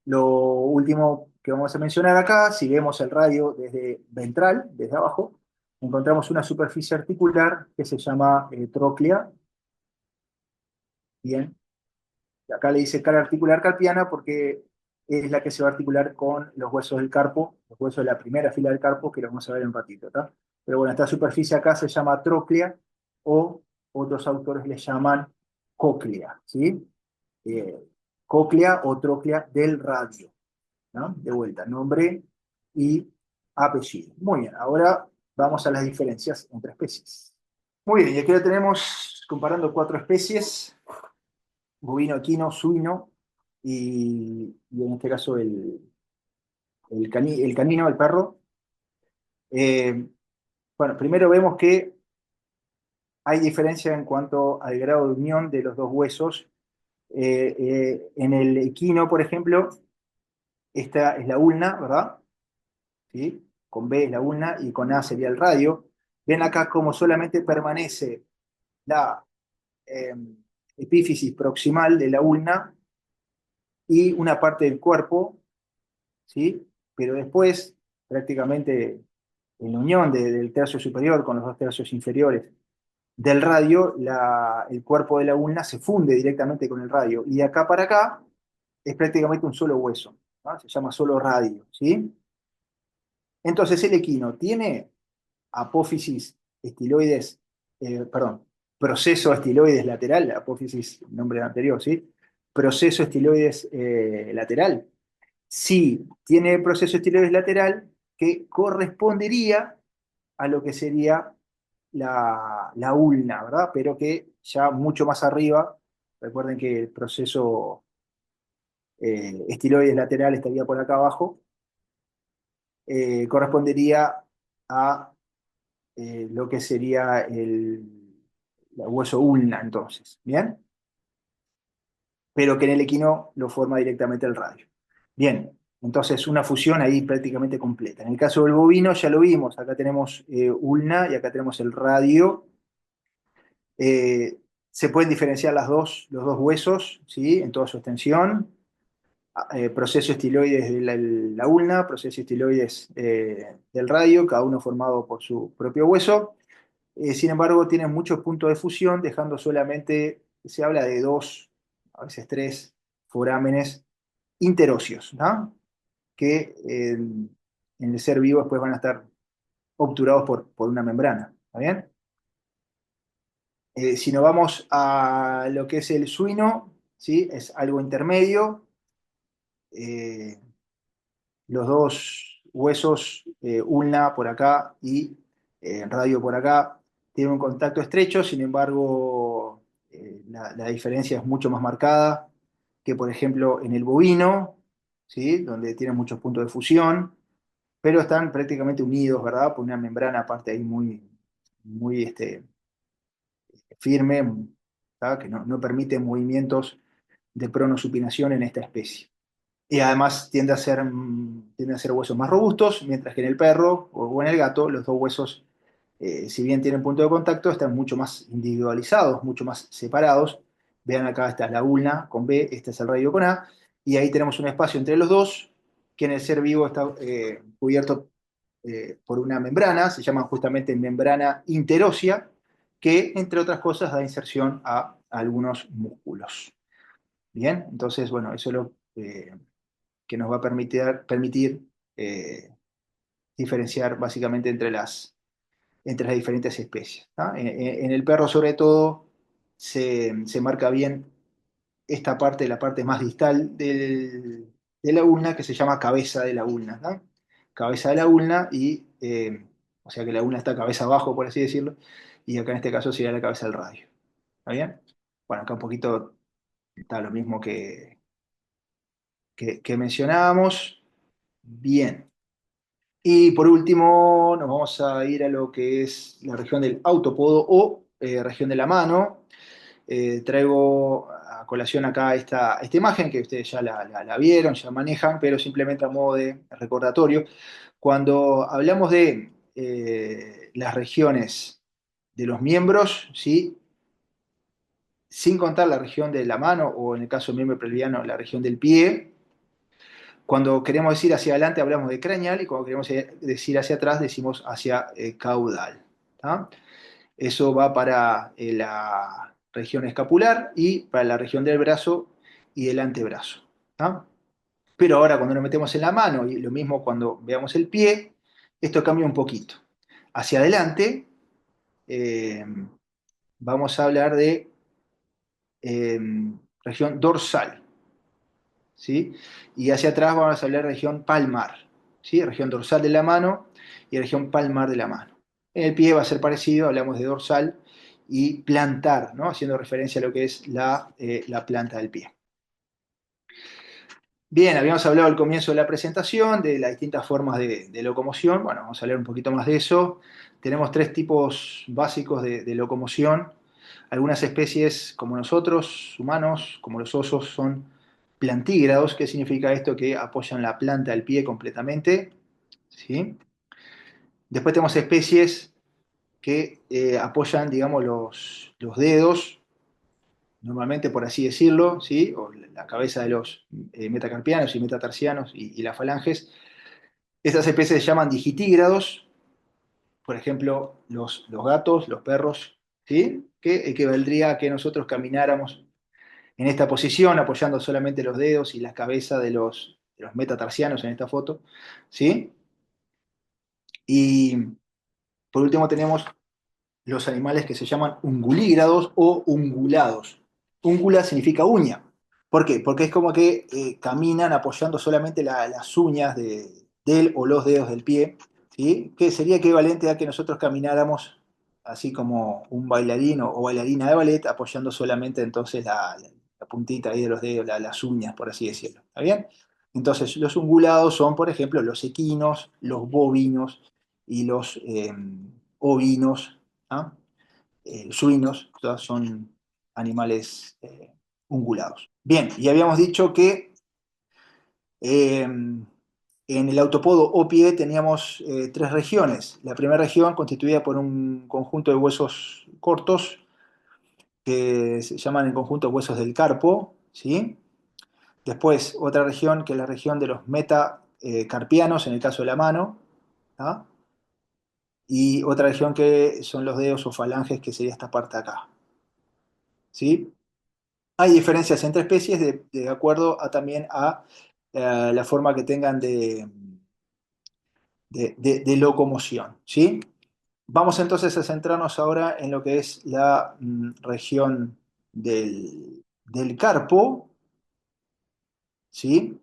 Lo último que vamos a mencionar acá, si vemos el radio desde ventral, desde abajo, encontramos una superficie articular que se llama tróclea. Bien, acá le dice cara articular carpiana porque es la que se va a articular con los huesos del carpo, los huesos de la primera fila del carpo, que lo vamos a ver en un ratito, ¿está? Pero bueno, esta superficie acá se llama tróclea o otros autores le llaman cóclea, ¿sí? Eh, Cóclea o tróclea del radio, ¿no? De vuelta, nombre y apellido. Muy bien, ahora vamos a las diferencias entre especies. Muy bien, y aquí ya tenemos, comparando cuatro especies, bovino, equino, suino y en este caso el canino, el perro. Eh, bueno, primero vemos que hay diferencia en cuanto al grado de unión de los dos huesos. En el equino, por ejemplo, esta es la ulna, ¿verdad? ¿Sí? Con B es la ulna y con A sería el radio. Ven acá como solamente permanece la eh, epífisis proximal de la ulna y una parte del cuerpo, ¿sí? Pero después, prácticamente en la unión del tercio superior con los dos tercios inferiores del radio, el cuerpo de la ulna se funde directamente con el radio. Y de acá para acá es prácticamente un solo hueso, ¿no? Se llama solo radio, ¿sí? Entonces el equino tiene apófisis estiloides, perdón, proceso estiloides lateral, apófisis, nombre anterior, ¿sí? Proceso estiloides lateral. Sí, tiene proceso estiloides lateral que correspondería a lo que sería la ulna, ¿verdad? Pero que ya mucho más arriba, recuerden que el proceso estiloides lateral estaría por acá abajo, correspondería a lo que sería el hueso ulna, entonces, ¿bien? Pero que en el equino lo forma directamente el radio. Bien, entonces una fusión ahí prácticamente completa. En el caso del bovino ya lo vimos, acá tenemos ulna y acá tenemos el radio. Se pueden diferenciar los dos huesos, ¿sí? En toda su extensión. Proceso estiloides de la ulna, proceso estiloides del radio, cada uno formado por su propio hueso. Sin embargo, tienen muchos puntos de fusión, dejando solamente, se habla de dos, a veces tres, forámenes interóseos, ¿no? Que en el ser vivo después van a estar obturados por una membrana. ¿Está bien? Si nos vamos a lo que es el suino, ¿sí? Es algo intermedio. eh, los dos huesos, ulna por acá y radio por acá, tienen un contacto estrecho, sin embargo, la diferencia es mucho más marcada que, por ejemplo, en el bovino, ¿sí? Donde tienen muchos puntos de fusión, pero están prácticamente unidos, ¿verdad? Por una membrana aparte ahí muy firme, ¿tá? Que no permite movimientos de pronosupinación en esta especie. Y además tiende a ser huesos más robustos, mientras que en el perro o en el gato los dos huesos, si bien tienen punto de contacto, están mucho más individualizados, mucho más separados, Vean acá, esta es la ulna con B, este es el radio con A, y ahí tenemos un espacio entre los dos, que en el ser vivo está cubierto por una membrana, se llama justamente membrana interósea, que entre otras cosas da inserción a algunos músculos. Bien, entonces, bueno, eso es lo que nos va a permitir diferenciar básicamente entre las diferentes especies. ¿Tá? En el perro, sobre todo, se marca bien esta parte, la parte más distal de la ulna, que se llama cabeza de la ulna. ¿Tá? Cabeza de la ulna, o sea que la ulna está cabeza abajo, por así decirlo, y acá en este caso sería la cabeza del radio. ¿Está bien? Bueno, acá un poquito está lo mismo que mencionábamos. Bien. Y por último, nos vamos a ir a lo que es la región del autopodo o región de la mano. Traigo a colación acá esta imagen que ustedes ya la vieron, ya manejan, pero simplemente a modo de recordatorio. Cuando hablamos de las regiones de los miembros, ¿sí? Sin contar la región de la mano o en el caso del miembro pelviano, la región del pie, cuando queremos decir hacia adelante hablamos de craneal y cuando queremos decir hacia atrás decimos hacia caudal. ¿Tá? Eso va para la región escapular y para la región del brazo y del antebrazo. ¿Tá? Pero ahora cuando nos metemos en la mano y lo mismo cuando veamos el pie, esto cambia un poquito. Hacia adelante eh, vamos a hablar de eh, región dorsal. ¿Sí? Y hacia atrás vamos a hablar de región palmar, ¿sí? Región dorsal de la mano y región palmar de la mano. En el pie va a ser parecido, hablamos de dorsal y plantar, ¿no? Haciendo referencia a lo que es la planta del pie. Bien, habíamos hablado al comienzo de la presentación de las distintas formas de locomoción. Bueno, vamos a hablar un poquito más de eso. Tenemos tres tipos básicos de locomoción. Algunas especies, como nosotros, humanos, como los osos, son plantígrados. ¿Qué significa esto? Que apoyan la planta del pie completamente. ¿Sí? Después tenemos especies que apoyan, digamos, los dedos, normalmente por así decirlo, ¿sí? O la cabeza de los metacarpianos y metatarsianos y las falanges. Estas especies se llaman digitígrados, por ejemplo, los gatos, los perros, ¿sí? Que equivaldría a que nosotros camináramos en esta posición, apoyando solamente los dedos y la cabeza de los metatarsianos en esta foto, ¿sí? Y por último tenemos los animales que se llaman ungulígrados o ungulados. Ungula significa uña. ¿Por qué? Porque es como que caminan apoyando solamente las uñas del o los dedos del pie, ¿sí? Que sería equivalente a que nosotros camináramos así como un bailarín o bailarina de ballet, apoyando solamente entonces la puntita ahí de los dedos, las uñas, por así decirlo. ¿Está bien? Entonces, los ungulados son, por ejemplo, los equinos, los bovinos y los ovinos, ¿ah? Suinos, todos son animales ungulados. Bien, y habíamos dicho que en el autopodo o pie teníamos tres regiones. La primera región constituida por un conjunto de huesos cortos que se llaman en conjunto huesos del carpo, ¿sí? Después otra región que es la región de los metacarpianos en el caso de la mano, ¿tá? Y otra región que son los dedos o falanges que sería esta parte acá, ¿sí? Hay diferencias entre especies de acuerdo también a la forma que tengan de locomoción, ¿sí? Vamos entonces a centrarnos ahora en lo que es la región del carpo, ¿sí?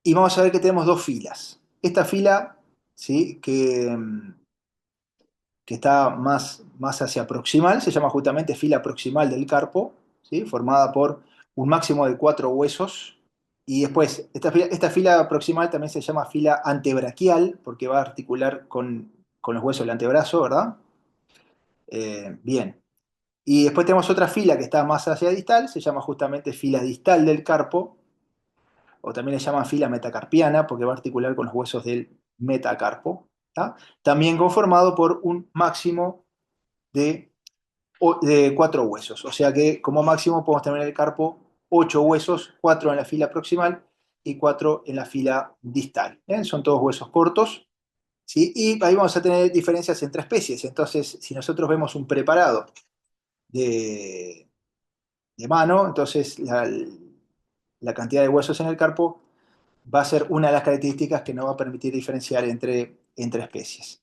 Y vamos a ver que tenemos dos filas. Esta fila, ¿sí? Que está más hacia proximal, se llama justamente fila proximal del carpo, ¿sí? Formada por un máximo de cuatro huesos. Y después, esta fila proximal también se llama fila antebraquial, porque va a articular con los huesos del antebrazo, ¿verdad? Bien. Y después tenemos otra fila que está más hacia distal, se llama justamente fila distal del carpo, o también le llaman fila metacarpiana, porque va a articular con los huesos del metacarpo. ¿Tá? También conformado por un máximo de de 4 huesos. O sea que como máximo podemos tener en el carpo 8 huesos, 4 en la fila proximal y 4 en la fila distal. ¿Bien? Son todos huesos cortos. ¿Sí? Y ahí vamos a tener diferencias entre especies. Entonces, si nosotros vemos un preparado de, de mano, entonces la cantidad de huesos en el carpo va a ser una de las características que nos va a permitir diferenciar entre especies.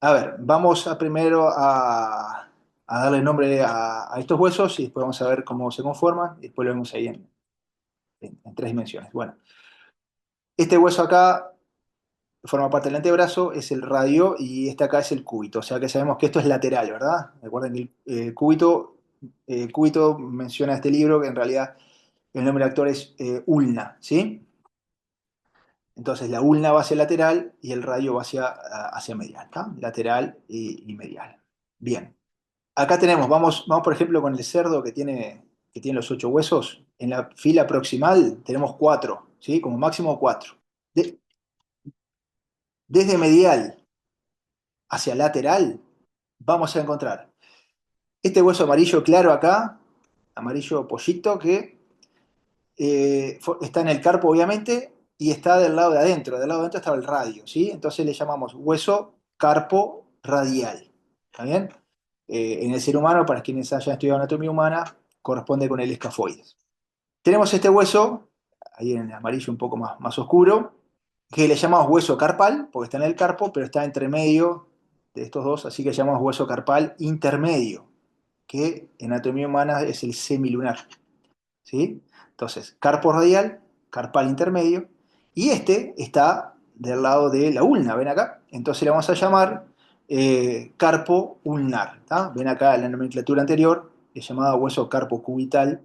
A ver, vamos a primero a darle nombre a estos huesos y después vamos a ver cómo se conforman y después lo vemos ahí en 3 dimensiones. Bueno, este hueso acá forma parte del antebrazo, es el radio y este acá es el cúbito, o sea que sabemos que esto es lateral, ¿verdad? Recuerden que cúbito menciona este libro que en realidad el nombre del actor es ulna, ¿sí? Entonces la ulna va hacia lateral y el radio va hacia medial, ¿tá? Lateral y medial. Bien. Acá tenemos, vamos por ejemplo con el cerdo que tiene los 8 huesos. En la fila proximal tenemos 4, ¿sí? Como máximo 4. De- Desde medial hacia lateral vamos a encontrar este hueso amarillo claro acá, amarillo pollito, que está en el carpo obviamente y está del lado de adentro. Del lado de adentro está el radio, ¿sí? Entonces le llamamos hueso carpo radial. ¿Está bien? En el ser humano, para quienes hayan estudiado anatomía humana, corresponde con el escafoides. Tenemos este hueso, ahí en el amarillo un poco más oscuro, que le llamamos hueso carpal, porque está en el carpo, pero está entre medio de estos dos, así que le llamamos hueso carpal intermedio, que en anatomía humana es el semilunar. ¿Sí? Entonces, carpo radial, carpal intermedio, y este está del lado de la ulna, ¿ven acá? Entonces le vamos a llamar carpo ulnar, ¿tá? Ven acá en la nomenclatura anterior, es llamada hueso carpo cubital,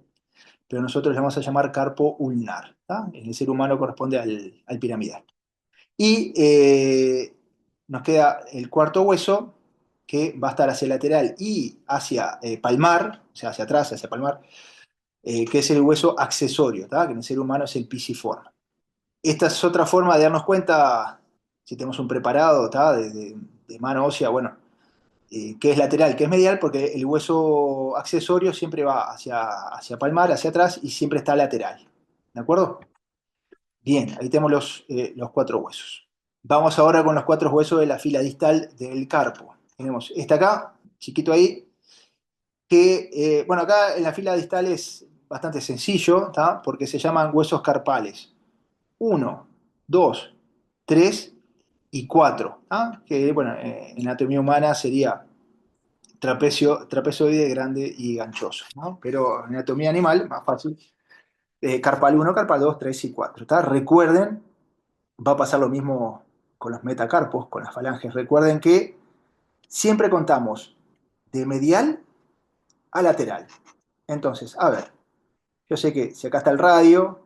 pero nosotros le vamos a llamar carpo ulnar, ¿tá? En el ser humano corresponde al piramidal. Y nos queda el cuarto hueso, que va a estar hacia el lateral y hacia palmar, o sea, hacia atrás, hacia palmar, que es el hueso accesorio, ¿tá? Que en el ser humano es el pisiforme. Esta es otra forma de darnos cuenta, si tenemos un preparado, ¿tá? De mano ósea, bueno, que es lateral, que es medial, porque el hueso accesorio siempre va hacia palmar, hacia atrás, y siempre está lateral. ¿De acuerdo? Bien, ahí tenemos los 4 huesos. Vamos ahora con los 4 huesos de la fila distal del carpo. Tenemos este acá, chiquito ahí, que, bueno, acá en la fila distal es bastante sencillo, ¿tá? Porque se llaman huesos carpales. Uno, 2, 3 y 4, ¿tá? Que, bueno, en anatomía humana sería trapezoide grande y ganchoso, ¿no? Pero en anatomía animal, más fácil, carpal uno, carpal 2, 3 y 4, ¿tá? Recuerden, va a pasar lo mismo con los metacarpos, con las falanges. Recuerden que siempre contamos de medial a lateral. Entonces, a ver, yo sé que si acá está el radio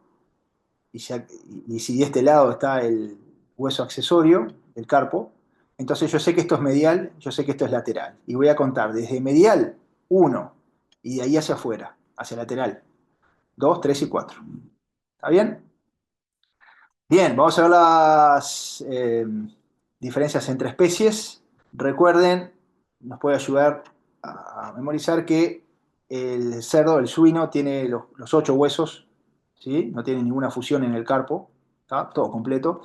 y si de este lado está el hueso accesorio, el carpo, entonces yo sé que esto es medial, yo sé que esto es lateral. Y voy a contar desde medial, 1, y de ahí hacia afuera, hacia lateral, 2, 3 y 4. ¿Está bien? Bien, vamos a ver las diferencias entre especies. Recuerden, nos puede ayudar a memorizar que el cerdo, el suino, tiene los 8 huesos, ¿sí? No tiene ninguna fusión en el carpo, ¿tá? Todo completo.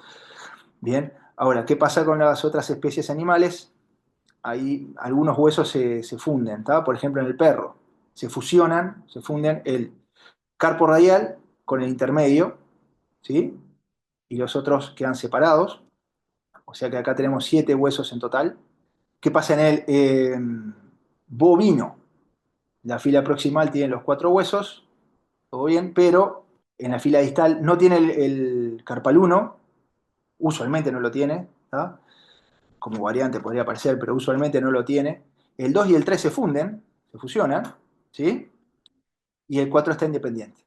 Bien, ahora, ¿qué pasa con las otras especies animales? Ahí algunos huesos se funden, ¿tá? Por ejemplo, en el perro, se funden el carpo radial con el intermedio, ¿sí? Y los otros quedan separados, o sea que acá tenemos 7 huesos en total. ¿Qué pasa en el bovino? La fila proximal tiene los 4 huesos, todo bien, pero en la fila distal no tiene el carpal 1, usualmente no lo tiene, ¿tá? Como variante podría parecer, pero usualmente no lo tiene. El 2 y el 3 se funden, se fusionan, ¿sí? Y el 4 está independiente.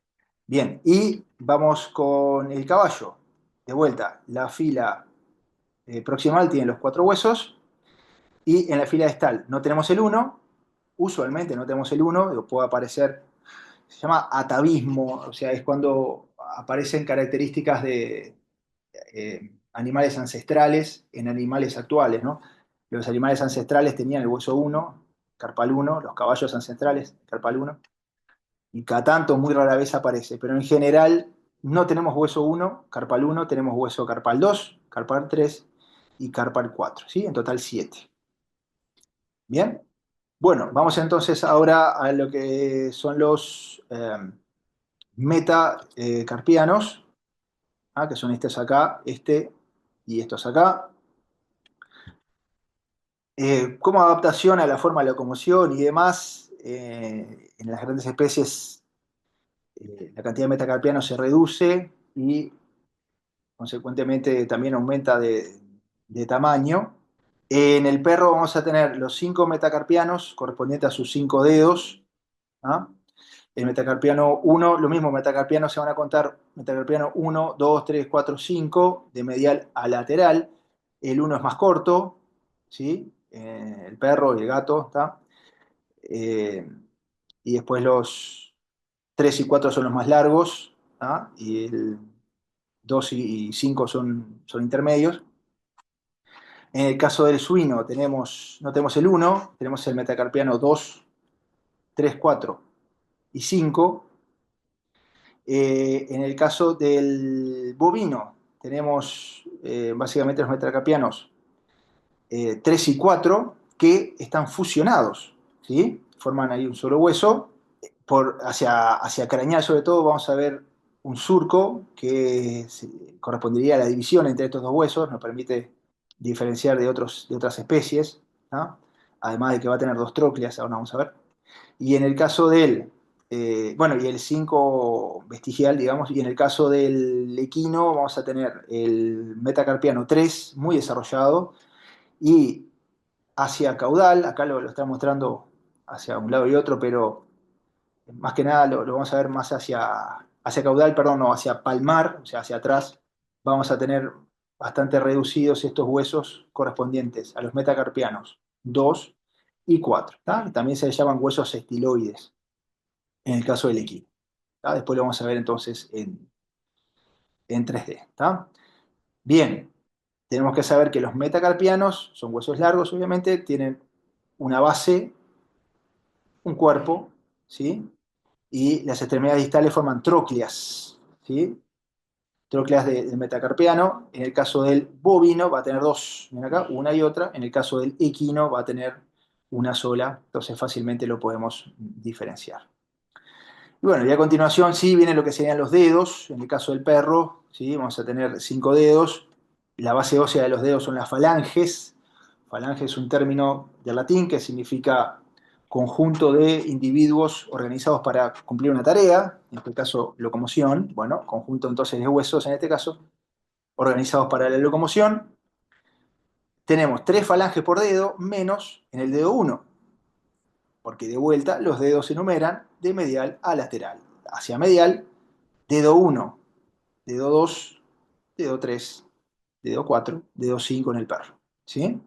Bien, y vamos con el caballo. De vuelta, la fila proximal tiene los 4 huesos y en la fila distal no tenemos el 1, usualmente no tenemos el 1, puede aparecer, se llama atavismo, o sea, es cuando aparecen características de animales ancestrales en animales actuales, ¿no? Los animales ancestrales tenían el hueso 1, carpal 1, los caballos ancestrales, carpal 1, y cada tanto, muy rara vez aparece, pero en general no tenemos hueso 1, carpal 1, tenemos hueso carpal 2, carpal 3 y carpal 4, ¿sí? En total 7. ¿Bien? Bueno, vamos entonces ahora a lo que son los metacarpianos, que son estos acá, este y estos acá. Como adaptación a la forma de locomoción y demás, en las grandes especies la cantidad de metacarpianos se reduce y consecuentemente también aumenta de tamaño. En el perro vamos a tener los 5 metacarpianos correspondientes a sus 5 dedos. ¿Ah? El metacarpiano 1, lo mismo, metacarpianos se van a contar metacarpiano 1, 2, 3, 4, 5, de medial a lateral. El 1 es más corto, ¿sí? El perro y el gato, ¿está? Eh, y después los 3 y 4 son los más largos, ¿ah? Y el 2 y 5 son intermedios. En el caso del suino no tenemos el 1, tenemos el metacarpiano 2, 3, 4 y 5. En el caso del bovino, tenemos básicamente los metacarpianos 3 y 4 que están fusionados, ¿sí? Forman ahí un solo hueso. Hacia craneal, sobre todo, vamos a ver un surco que correspondería a la división entre estos dos huesos, nos permite diferenciar de otras especies, ¿no? Además de que va a tener dos trócleas, ahora vamos a ver. Y en el caso bueno, y el 5 vestigial, digamos, y en el caso del equino vamos a tener el metacarpiano 3 muy desarrollado y hacia caudal, acá lo está mostrando hacia un lado y otro, pero más que nada lo vamos a ver más hacia caudal, perdón, no, hacia palmar, o sea, hacia atrás, vamos a tener bastante reducidos estos huesos correspondientes a los metacarpianos 2 y 4. ¿Tá? También se les llaman huesos estiloides en el caso del equino. ¿Tá? Después lo vamos a ver entonces en 3D. ¿Tá? Bien, tenemos que saber que los metacarpianos son huesos largos, obviamente, tienen una base, un cuerpo, ¿sí? Y las extremidades distales forman trócleas, ¿sí? Trócleas del metacarpiano. En el caso del bovino va a tener dos, miren acá, una y otra. En el caso del equino va a tener una sola, entonces fácilmente lo podemos diferenciar. Y bueno, y a continuación sí viene lo que serían los dedos. En el caso del perro, ¿sí? Vamos a tener 5 dedos. La base ósea de los dedos son las falanges. Falange es un término del latín que significa conjunto de individuos organizados para cumplir una tarea, en este caso locomoción, bueno, conjunto entonces de huesos en este caso, organizados para la locomoción. Tenemos 3 falanges por dedo menos en el dedo 1, porque de vuelta los dedos se enumeran de medial a lateral. Hacia medial, dedo 1, dedo 2, dedo 3, dedo 4, dedo 5 en el perro. ¿Sí?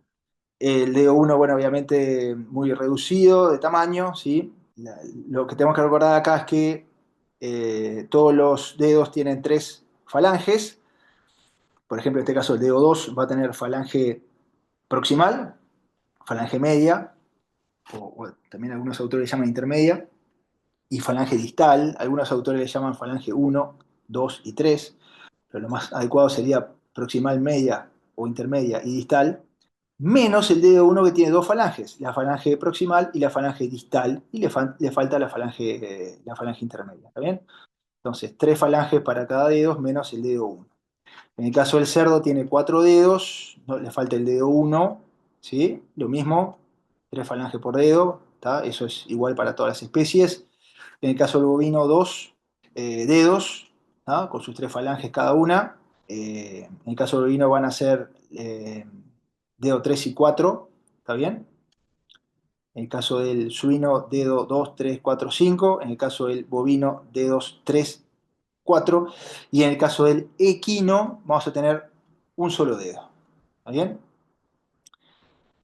El dedo 1, bueno, obviamente muy reducido de tamaño, ¿sí? Lo que tenemos que recordar acá es que todos los dedos tienen 3 falanges. Por ejemplo, en este caso el dedo 2 va a tener falange proximal, falange media, o también algunos autores le llaman intermedia, y falange distal. Algunos autores le llaman falange 1, 2 y 3, pero lo más adecuado sería proximal, media o intermedia y distal, menos el dedo 1 que tiene dos falanges, la falange proximal y la falange distal, y le falta la falange intermedia, ¿está bien? Entonces, 3 falanges para cada dedo menos el dedo 1. En el caso del cerdo tiene 4 dedos, no, le falta el dedo 1, ¿sí? Lo mismo, 3 falanges por dedo, ¿tá? Eso es igual para todas las especies. En el caso del bovino, 2 dedos, ¿tá? Con sus 3 falanges cada una. En el caso del bovino van a ser dedo 3 y 4, ¿está bien? En el caso del suino, dedo 2, 3, 4, 5. En el caso del bovino, dedos 3, 4. Y en el caso del equino, vamos a tener un solo dedo. ¿Está bien?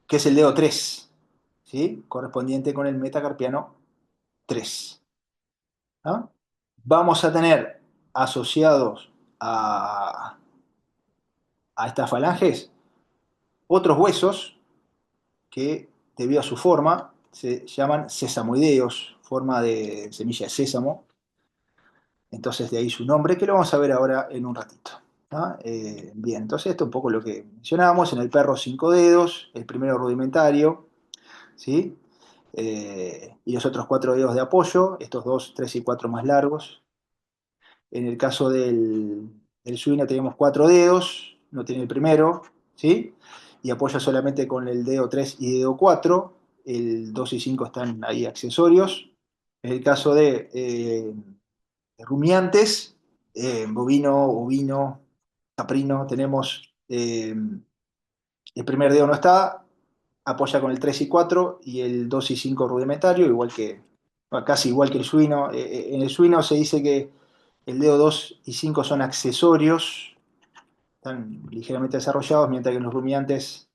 Que es el dedo 3, ¿sí? Correspondiente con el metacarpiano 3. ¿Ah? Vamos a tener asociados a estas falanges otros huesos que, debido a su forma, se llaman sesamoideos, forma de semilla de sésamo. Entonces de ahí su nombre, que lo vamos a ver ahora en un ratito. ¿Tá? Bien, entonces esto es un poco lo que mencionábamos. En el perro 5 dedos, el primero rudimentario, ¿sí? Y los otros 4 dedos de apoyo, estos 2, 3 y 4 más largos. En el caso del suino tenemos 4 dedos, no tiene el primero, ¿sí? Y apoya solamente con el dedo 3 y dedo 4. El 2 y 5 están ahí accesorios. En el caso de rumiantes, bovino, ovino, caprino, tenemos el primer dedo no está, apoya con el 3 y 4 y el 2 y 5 rudimentario, bueno, casi igual que el suino. En el suino se dice que el dedo 2 y 5 son accesorios, están ligeramente desarrollados, mientras que en los rumiantes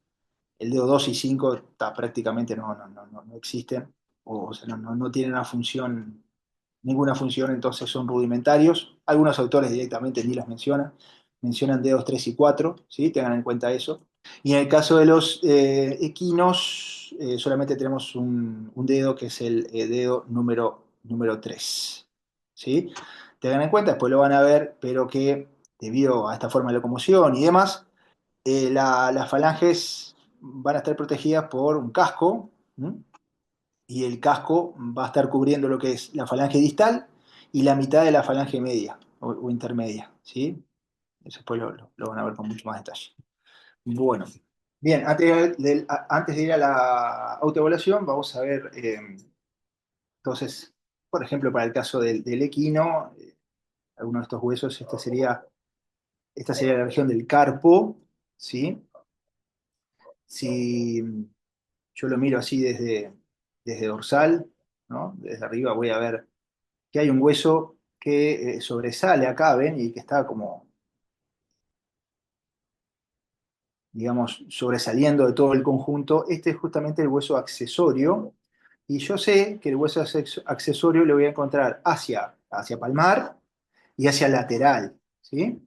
el dedo 2 y 5 prácticamente no existen, o sea, no tienen ninguna función, entonces son rudimentarios. Algunos autores directamente ni los mencionan dedos 3 y 4, ¿sí? Tengan en cuenta eso. Y en el caso de los equinos, solamente tenemos un dedo que es el dedo número 3, ¿sí? Tengan en cuenta, después lo van a ver, pero que debido a esta forma de locomoción y demás, las falanges van a estar protegidas por un casco, ¿m? Y el casco va a estar cubriendo lo que es la falange distal y la mitad de la falange media o intermedia, ¿sí? Eso después lo van a ver con mucho más detalle. Bueno, bien, antes de ir a la autoevaluación, vamos a ver, entonces, por ejemplo, para el caso del equino, alguno de estos huesos, esta sería la región del carpo, ¿sí? Si yo lo miro así desde dorsal, ¿no? Desde arriba voy a ver que hay un hueso que sobresale acá, ¿ven? Y que está como, digamos, sobresaliendo de todo el conjunto. Este es justamente el hueso accesorio. Y yo sé que el hueso accesorio lo voy a encontrar hacia palmar y hacia lateral, ¿sí?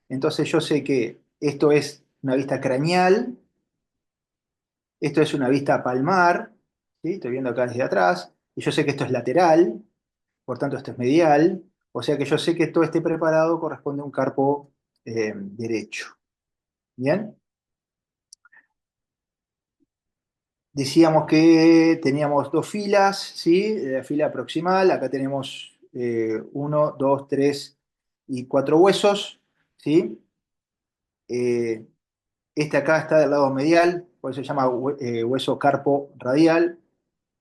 Entonces yo sé que esto es una vista craneal, esto es una vista palmar, ¿sí? Estoy viendo acá desde atrás, y yo sé que esto es lateral, por tanto esto es medial, o sea que yo sé que todo este preparado corresponde a un carpo derecho. ¿Bien? Decíamos que teníamos dos filas, ¿sí? La fila proximal, acá tenemos uno, dos, tres y cuatro huesos, ¿sí? Eh, este acá está del lado medial, por eso se llama hueso carpo radial.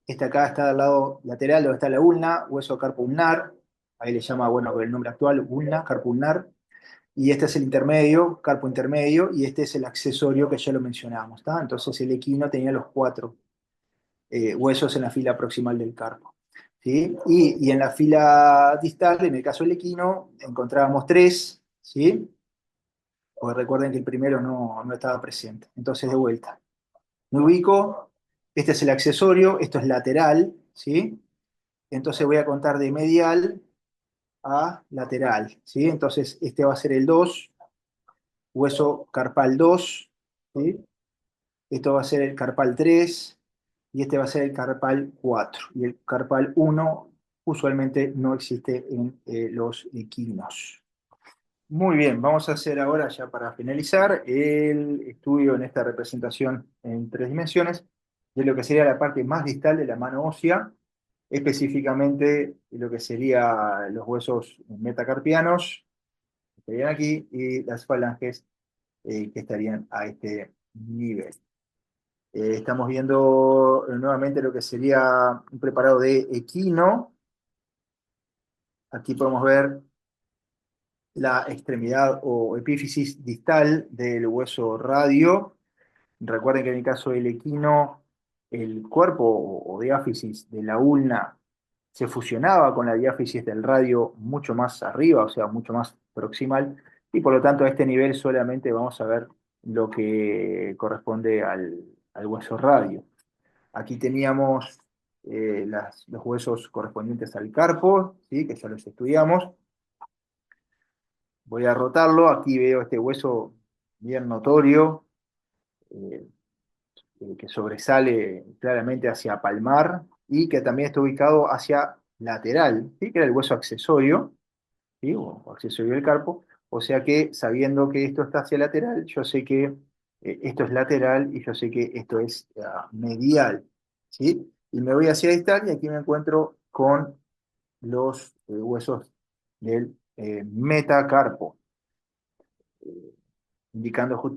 Este acá está del lado lateral, donde está la ulna, hueso carpo ulnar. Ahí le llama, bueno, con el nombre actual, ulna, carpo ulnar. Y este es el intermedio, carpo intermedio, y este es el accesorio que ya lo mencionamos, ¿está? Entonces el equino tenía los cuatro huesos en la fila proximal del carpo, ¿sí? Y en la fila distal, en el caso del equino, encontrábamos tres, ¿sí? Porque recuerden que el primero no estaba presente. Entonces, de vuelta, me ubico, este es el accesorio, esto es lateral, ¿sí? Entonces voy a contar de medial a lateral, ¿sí? Entonces este va a ser el 2, hueso carpal 2, ¿sí? Esto va a ser el carpal 3 y este va a ser el carpal 4. Y el carpal 1 usualmente no existe en los equinos. Muy bien, vamos a hacer ahora, ya para finalizar, el estudio en esta representación en 3 dimensiones de lo que sería la parte más distal de la mano ósea, específicamente lo que serían los huesos metacarpianos, que estarían aquí, y las falanges que estarían a este nivel. Estamos viendo nuevamente lo que sería un preparado de equino. Aquí podemos ver la extremidad o epífisis distal del hueso radio. Recuerden que en el caso del equino, el cuerpo o diáfisis de la ulna se fusionaba con la diáfisis del radio mucho más arriba, o sea, mucho más proximal, y por lo tanto a este nivel solamente vamos a ver lo que corresponde al hueso radio. Aquí teníamos los huesos correspondientes al carpo, ¿sí? Que ya los estudiamos. Voy a rotarlo, aquí veo este hueso bien notorio, eh, que sobresale claramente hacia palmar y que también está ubicado hacia lateral, ¿sí? Que era el hueso accesorio, ¿sí? O accesorio del carpo. O sea que sabiendo que esto está hacia lateral, yo sé que esto es lateral y yo sé que esto es medial, ¿sí? Y me voy hacia distal y aquí me encuentro con los huesos del metacarpo,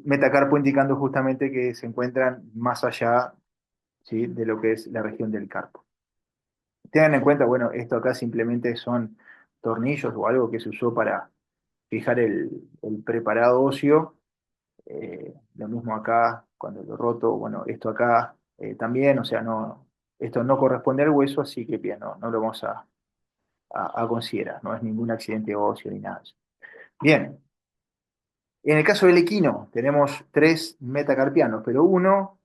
metacarpo indicando justamente que se encuentran más allá, ¿sí? De lo que es la región del carpo. Tengan en cuenta, bueno, esto acá simplemente son tornillos o algo que se usó para fijar el preparado óseo. Lo mismo acá, cuando lo roto, bueno, esto acá también, o sea, no, esto no corresponde al hueso, así que bien, no lo vamos a considerar, no es ningún accidente óseo ni nada de eso. Bien, en el caso del equino, tenemos tres metacarpianos, pero uno,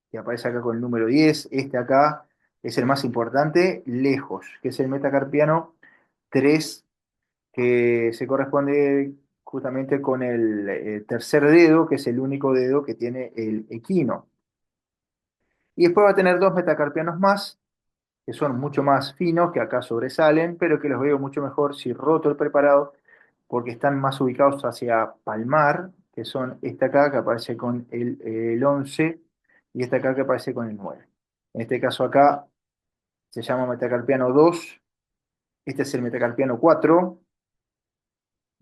que aparece acá con el número 10, este acá es el más importante, lejos, que es el metacarpiano 3, que se corresponde justamente con el tercer dedo, que es el único dedo que tiene el equino. Y después va a tener dos metacarpianos más, que son mucho más finos, que acá sobresalen, pero que los veo mucho mejor si roto el preparado, porque están más ubicados hacia palmar, que son esta acá, que aparece con el 11, y esta acá que aparece con el 9. En este caso acá se llama metacarpiano 2, este es el metacarpiano 4,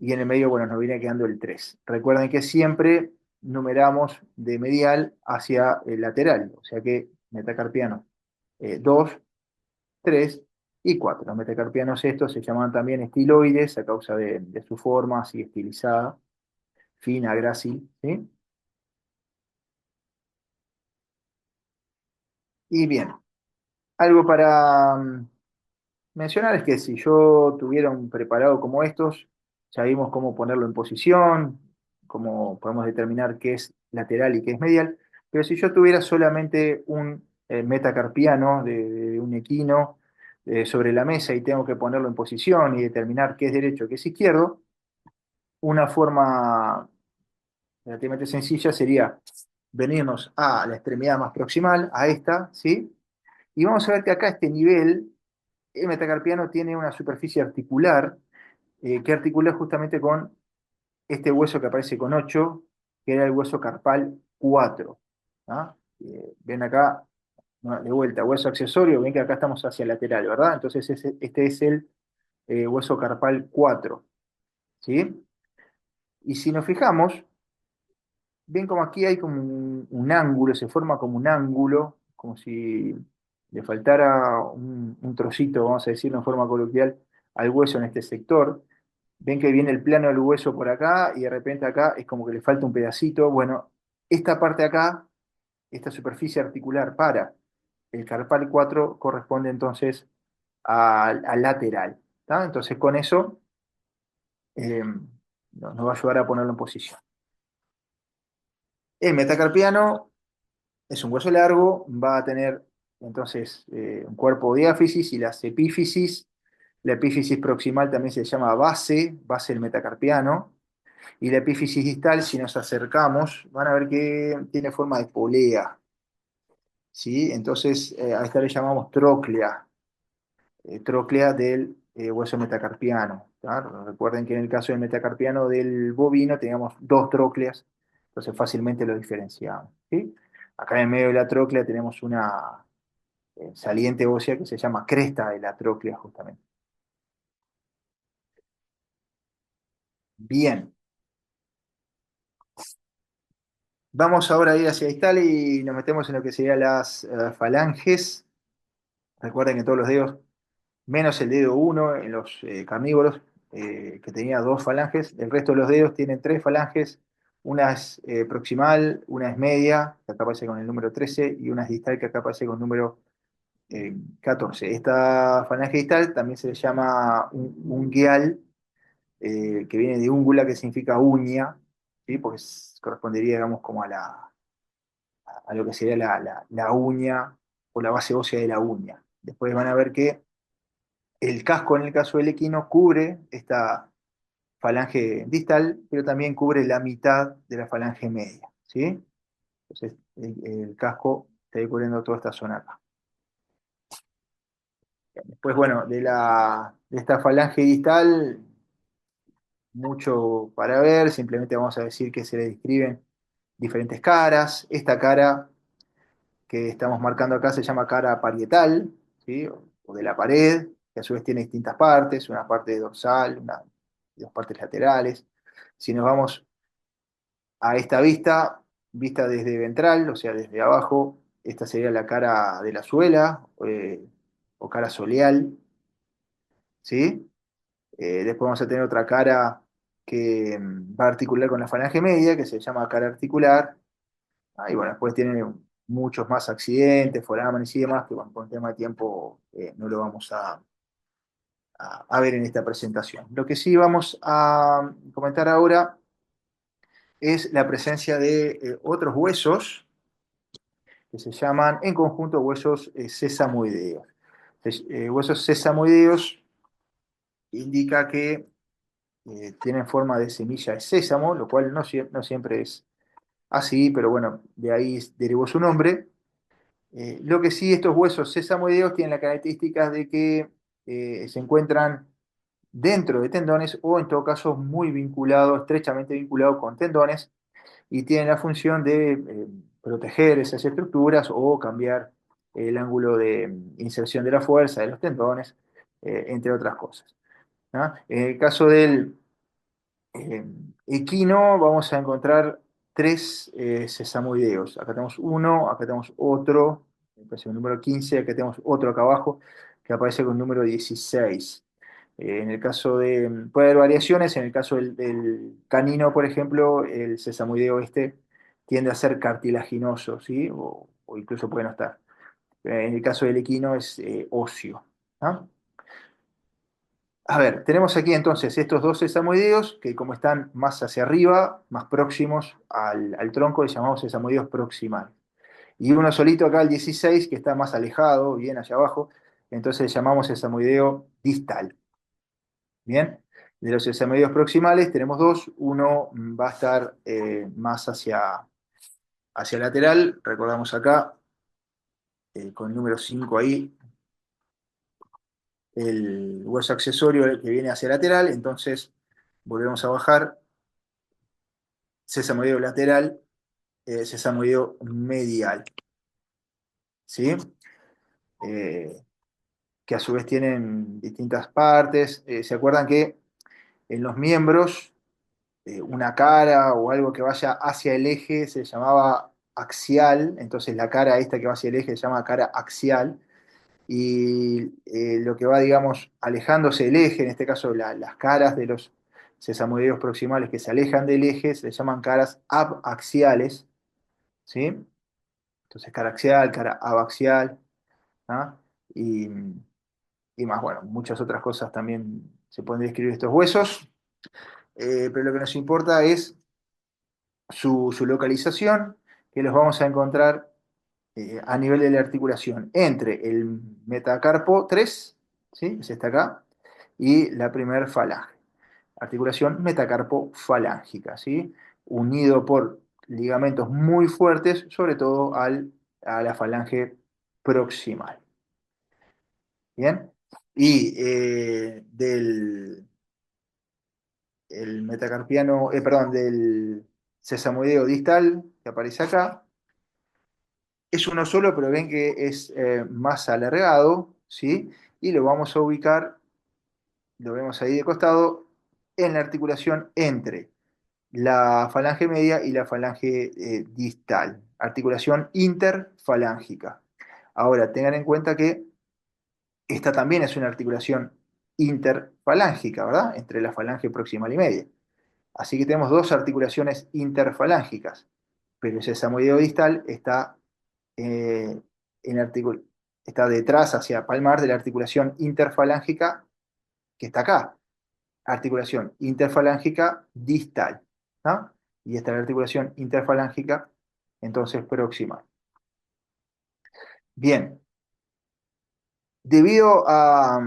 y en el medio, bueno, nos viene quedando el 3. Recuerden que siempre numeramos de medial hacia el lateral, o sea que metacarpiano 2, 3 y 4. Los metacarpianos estos se llaman también estiloides a causa de su forma así estilizada, fina, grácil, ¿sí? Y bien, algo para mencionar es que si yo tuviera un preparado como estos, ya vimos cómo ponerlo en posición, cómo podemos determinar qué es lateral y qué es medial, pero si yo tuviera solamente un metacarpiano de un equino sobre la mesa y tengo que ponerlo en posición y determinar qué es derecho, qué es izquierdo, una forma relativamente sencilla sería venirnos a la extremidad más proximal, a esta, ¿sí? Y vamos a ver que acá este nivel, el metacarpiano tiene una superficie articular que articula justamente con este hueso que aparece con 8, que era el hueso carpal 4. ¿Ah? Ven acá, no, de vuelta, hueso accesorio, ven que acá estamos hacia el lateral, ¿verdad? Entonces este es el hueso carpal 4, ¿sí? Y si nos fijamos, ven como aquí hay como un ángulo, se forma como un ángulo, como si le faltara un trocito, vamos a decirlo en forma coloquial, al hueso en este sector. Ven que viene el plano del hueso por acá y de repente acá es como que le falta un pedacito. Bueno, esta parte de acá, esta superficie articular para el carpal 4 corresponde entonces al lateral. ¿Tá? Entonces con eso nos va a ayudar a ponerlo en posición. El metacarpiano es un hueso largo, va a tener entonces un cuerpo diáfisis y las epífisis. La epífisis proximal también se llama base del metacarpiano. Y la epífisis distal, si nos acercamos, van a ver que tiene forma de polea, ¿sí? Entonces, a esta le llamamos tróclea, tróclea del hueso metacarpiano. ¿Tá? Recuerden que en el caso del metacarpiano del bovino teníamos dos trócleas, entonces fácilmente lo diferenciamos, ¿sí? Acá en el medio de la tróclea tenemos una saliente ósea que se llama cresta de la tróclea, justamente. Bien, vamos ahora a ir hacia distal y nos metemos en lo que serían las falanges. Recuerden que todos los dedos, menos el dedo uno en los carnívoros, que tenía dos falanges, el resto de los dedos tienen tres falanges, una es proximal, una es media, que acá aparece con el número 13, y una es distal, que acá aparece con el número 14. Esta falange distal también se le llama unguial, que viene de ungula, que significa uña, ¿sí? Porque correspondería, digamos, como a lo que sería la uña o la base ósea de la uña. Después van a ver que el casco, en el caso del equino, cubre esta falange distal, pero también cubre la mitad de la falange media, ¿sí? Entonces, el casco está cubriendo toda esta zona acá. Después, bueno, de esta falange distal, mucho para ver, simplemente vamos a decir que se le describen diferentes caras. Esta cara que estamos marcando acá se llama cara parietal, ¿sí? O de la pared, que a su vez tiene distintas partes, una parte dorsal, dos partes laterales. Si nos vamos a esta vista, vista desde ventral, o sea, desde abajo, esta sería la cara de la suela, o cara soleal, ¿sí? Después vamos a tener otra cara que va a articular con la falange media, que se llama cara articular. Y bueno, después tiene muchos más accidentes, forámenes y demás, que bueno, por un tema de tiempo no lo vamos a ver en esta presentación. Lo que sí vamos a comentar ahora es la presencia de otros huesos que se llaman en conjunto huesos sesamoideos. Huesos sesamoideos indica que tienen forma de semilla de sésamo, lo cual no siempre es así, pero bueno, de ahí derivó su nombre. Lo que sí, estos huesos sesamoideos tienen la característica de que se encuentran dentro de tendones o en todo caso muy vinculados, estrechamente vinculados con tendones y tienen la función de proteger esas estructuras o cambiar el ángulo de inserción de la fuerza de los tendones, entre otras cosas, ¿no? En el caso del eh, equino vamos a encontrar tres sesamoideos. Acá tenemos uno, acá tenemos otro, me parece el número 15, acá tenemos otro acá abajo que aparece con el número 16. En el caso de, puede haber variaciones, en el caso del canino, por ejemplo, el sesamoideo este tiende a ser cartilaginoso, ¿sí? O incluso puede no estar. En el caso del equino es óseo, ¿no? A ver, tenemos aquí entonces estos dos sesamoideos que como están más hacia arriba, más próximos al tronco, les llamamos sesamoideos proximales. Y uno solito acá, el 16, que está más alejado, bien allá abajo, entonces le llamamos sesamoideo distal. Bien, de los sesamoideos proximales tenemos dos, uno va a estar más hacia lateral, recordamos acá, con el número 5 ahí, el hueso accesorio que viene hacia lateral, entonces volvemos a bajar sesamoideo lateral, sesamoideo medial, ¿sí? Eh, que a su vez tienen distintas partes. ¿Se acuerdan que en los miembros una cara o algo que vaya hacia el eje se llamaba axial? Entonces la cara esta que va hacia el eje se llama cara axial. Y lo que va, digamos, alejándose del eje, en este caso las caras de los sesamoideos proximales que se alejan del eje, se llaman caras abaxiales, ¿sí? Entonces, cara axial, cara abaxial, ¿ah? Y, y más, bueno, muchas otras cosas también se pueden describir estos huesos, pero lo que nos importa es su localización, que los vamos a encontrar a nivel de la articulación entre el metacarpo 3, ¿sí? Es esta acá, y la primer falange. Articulación metacarpo-falángica, ¿sí? Unido por ligamentos muy fuertes, sobre todo a la falange proximal. ¿Bien? Y el metacarpiano, perdón, del sesamoideo distal que aparece acá, es uno solo, pero ven que es más alargado, ¿sí? Y lo vamos a ubicar, lo vemos ahí de costado, en la articulación entre la falange media y la falange distal, articulación interfalángica. Ahora, tengan en cuenta que esta también es una articulación interfalángica, ¿verdad? Entre la falange proximal y media. Así que tenemos dos articulaciones interfalángicas, pero el sesamoideo distal eh, está detrás hacia palmar de la articulación interfalángica que está acá, articulación interfalángica distal, ¿no? Y esta es la articulación interfalángica, entonces próxima. Bien, debido a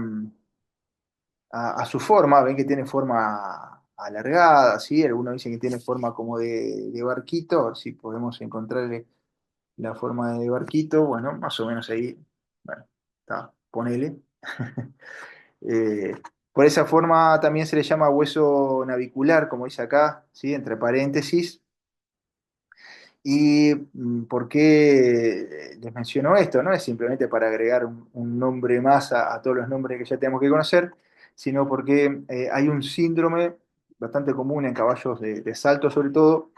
su forma, ven que tiene forma alargada, ¿sí? Algunos dicen que tiene forma como de barquito, a ver si podemos encontrarle la forma de barquito, bueno, más o menos ahí, bueno, está, ponele. Eh, por esa forma también se le llama hueso navicular, como dice acá, ¿sí? Entre paréntesis. ¿Y por qué les menciono esto? No es simplemente para agregar un nombre más a todos los nombres que ya tenemos que conocer, sino porque hay un síndrome bastante común en caballos de salto sobre todo,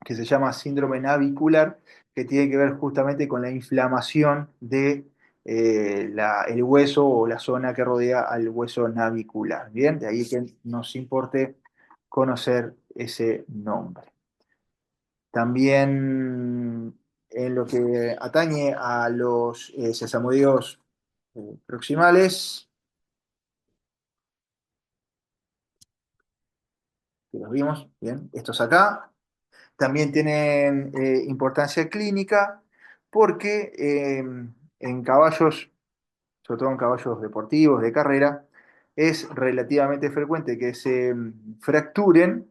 que se llama síndrome navicular, que tiene que ver justamente con la inflamación de el hueso o la zona que rodea al hueso navicular. Bien, de ahí que nos importe conocer ese nombre. También en lo que atañe a los sesamoideos proximales, que los vimos, bien, estos acá, también tienen importancia clínica porque en caballos, sobre todo en caballos deportivos, de carrera, es relativamente frecuente que se fracturen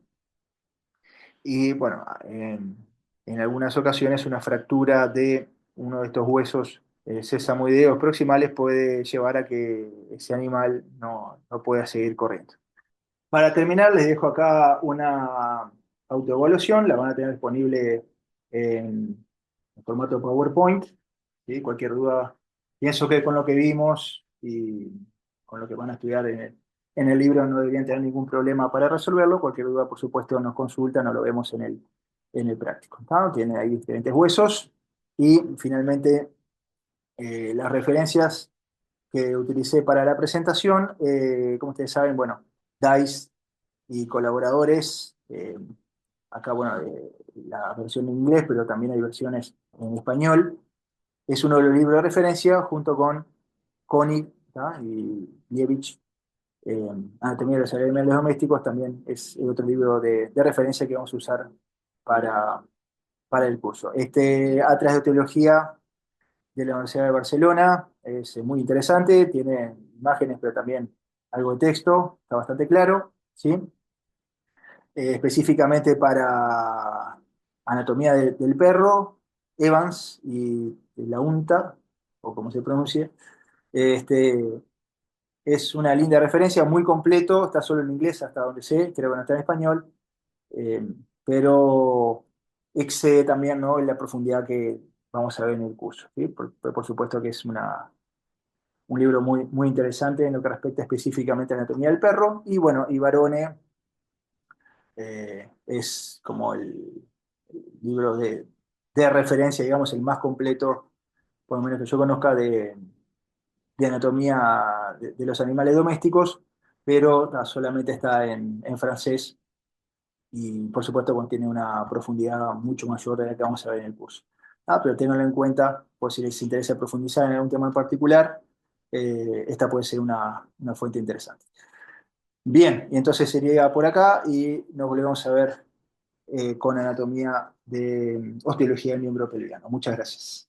y, bueno, en algunas ocasiones una fractura de uno de estos huesos sesamoideos proximales puede llevar a que ese animal no pueda seguir corriendo. Para terminar, les dejo acá una autoevaluación, la van a tener disponible en formato PowerPoint, ¿sí? Cualquier duda, pienso que con lo que vimos y con lo que van a estudiar en el libro no deberían tener ningún problema para resolverlo. Cualquier duda, por supuesto, nos consultan o lo vemos en el práctico. ¿Tá? Tiene ahí diferentes huesos y finalmente las referencias que utilicé para la presentación, como ustedes saben, bueno, DICE y colaboradores. Acá, bueno, la versión en inglés, pero también hay versiones en español. Es uno de los libros de referencia junto con Koenig, ¿tá? Y Liebig. Anatomía de los animales domésticos también es otro libro de referencia que vamos a usar para, para el curso. Este Atlas de Teología de la Universidad de Barcelona es muy interesante, tiene imágenes, pero también algo de texto, está bastante claro, ¿sí? Específicamente para anatomía del perro, Evans y la UNTA, o como se pronuncie. Este, es una linda referencia, muy completo, está solo en inglés hasta donde sé, creo que no está en español, eh, pero excede también, ¿no?, la profundidad que vamos a ver en el curso. ¿Sí? Por supuesto que es un libro muy, muy interesante en lo que respecta específicamente a la anatomía del perro, y bueno, y Barone es como el libro de referencia, digamos, el más completo, por lo menos que yo conozca, de anatomía de los animales domésticos, pero solamente está en francés y por supuesto contiene una profundidad mucho mayor de la que vamos a ver en el curso. Pero ténganlo en cuenta, por si les interesa profundizar en algún tema en particular, esta puede ser una fuente interesante. Bien, y entonces sería por acá y nos volvemos a ver con anatomía de osteología del miembro pelviano. Muchas gracias.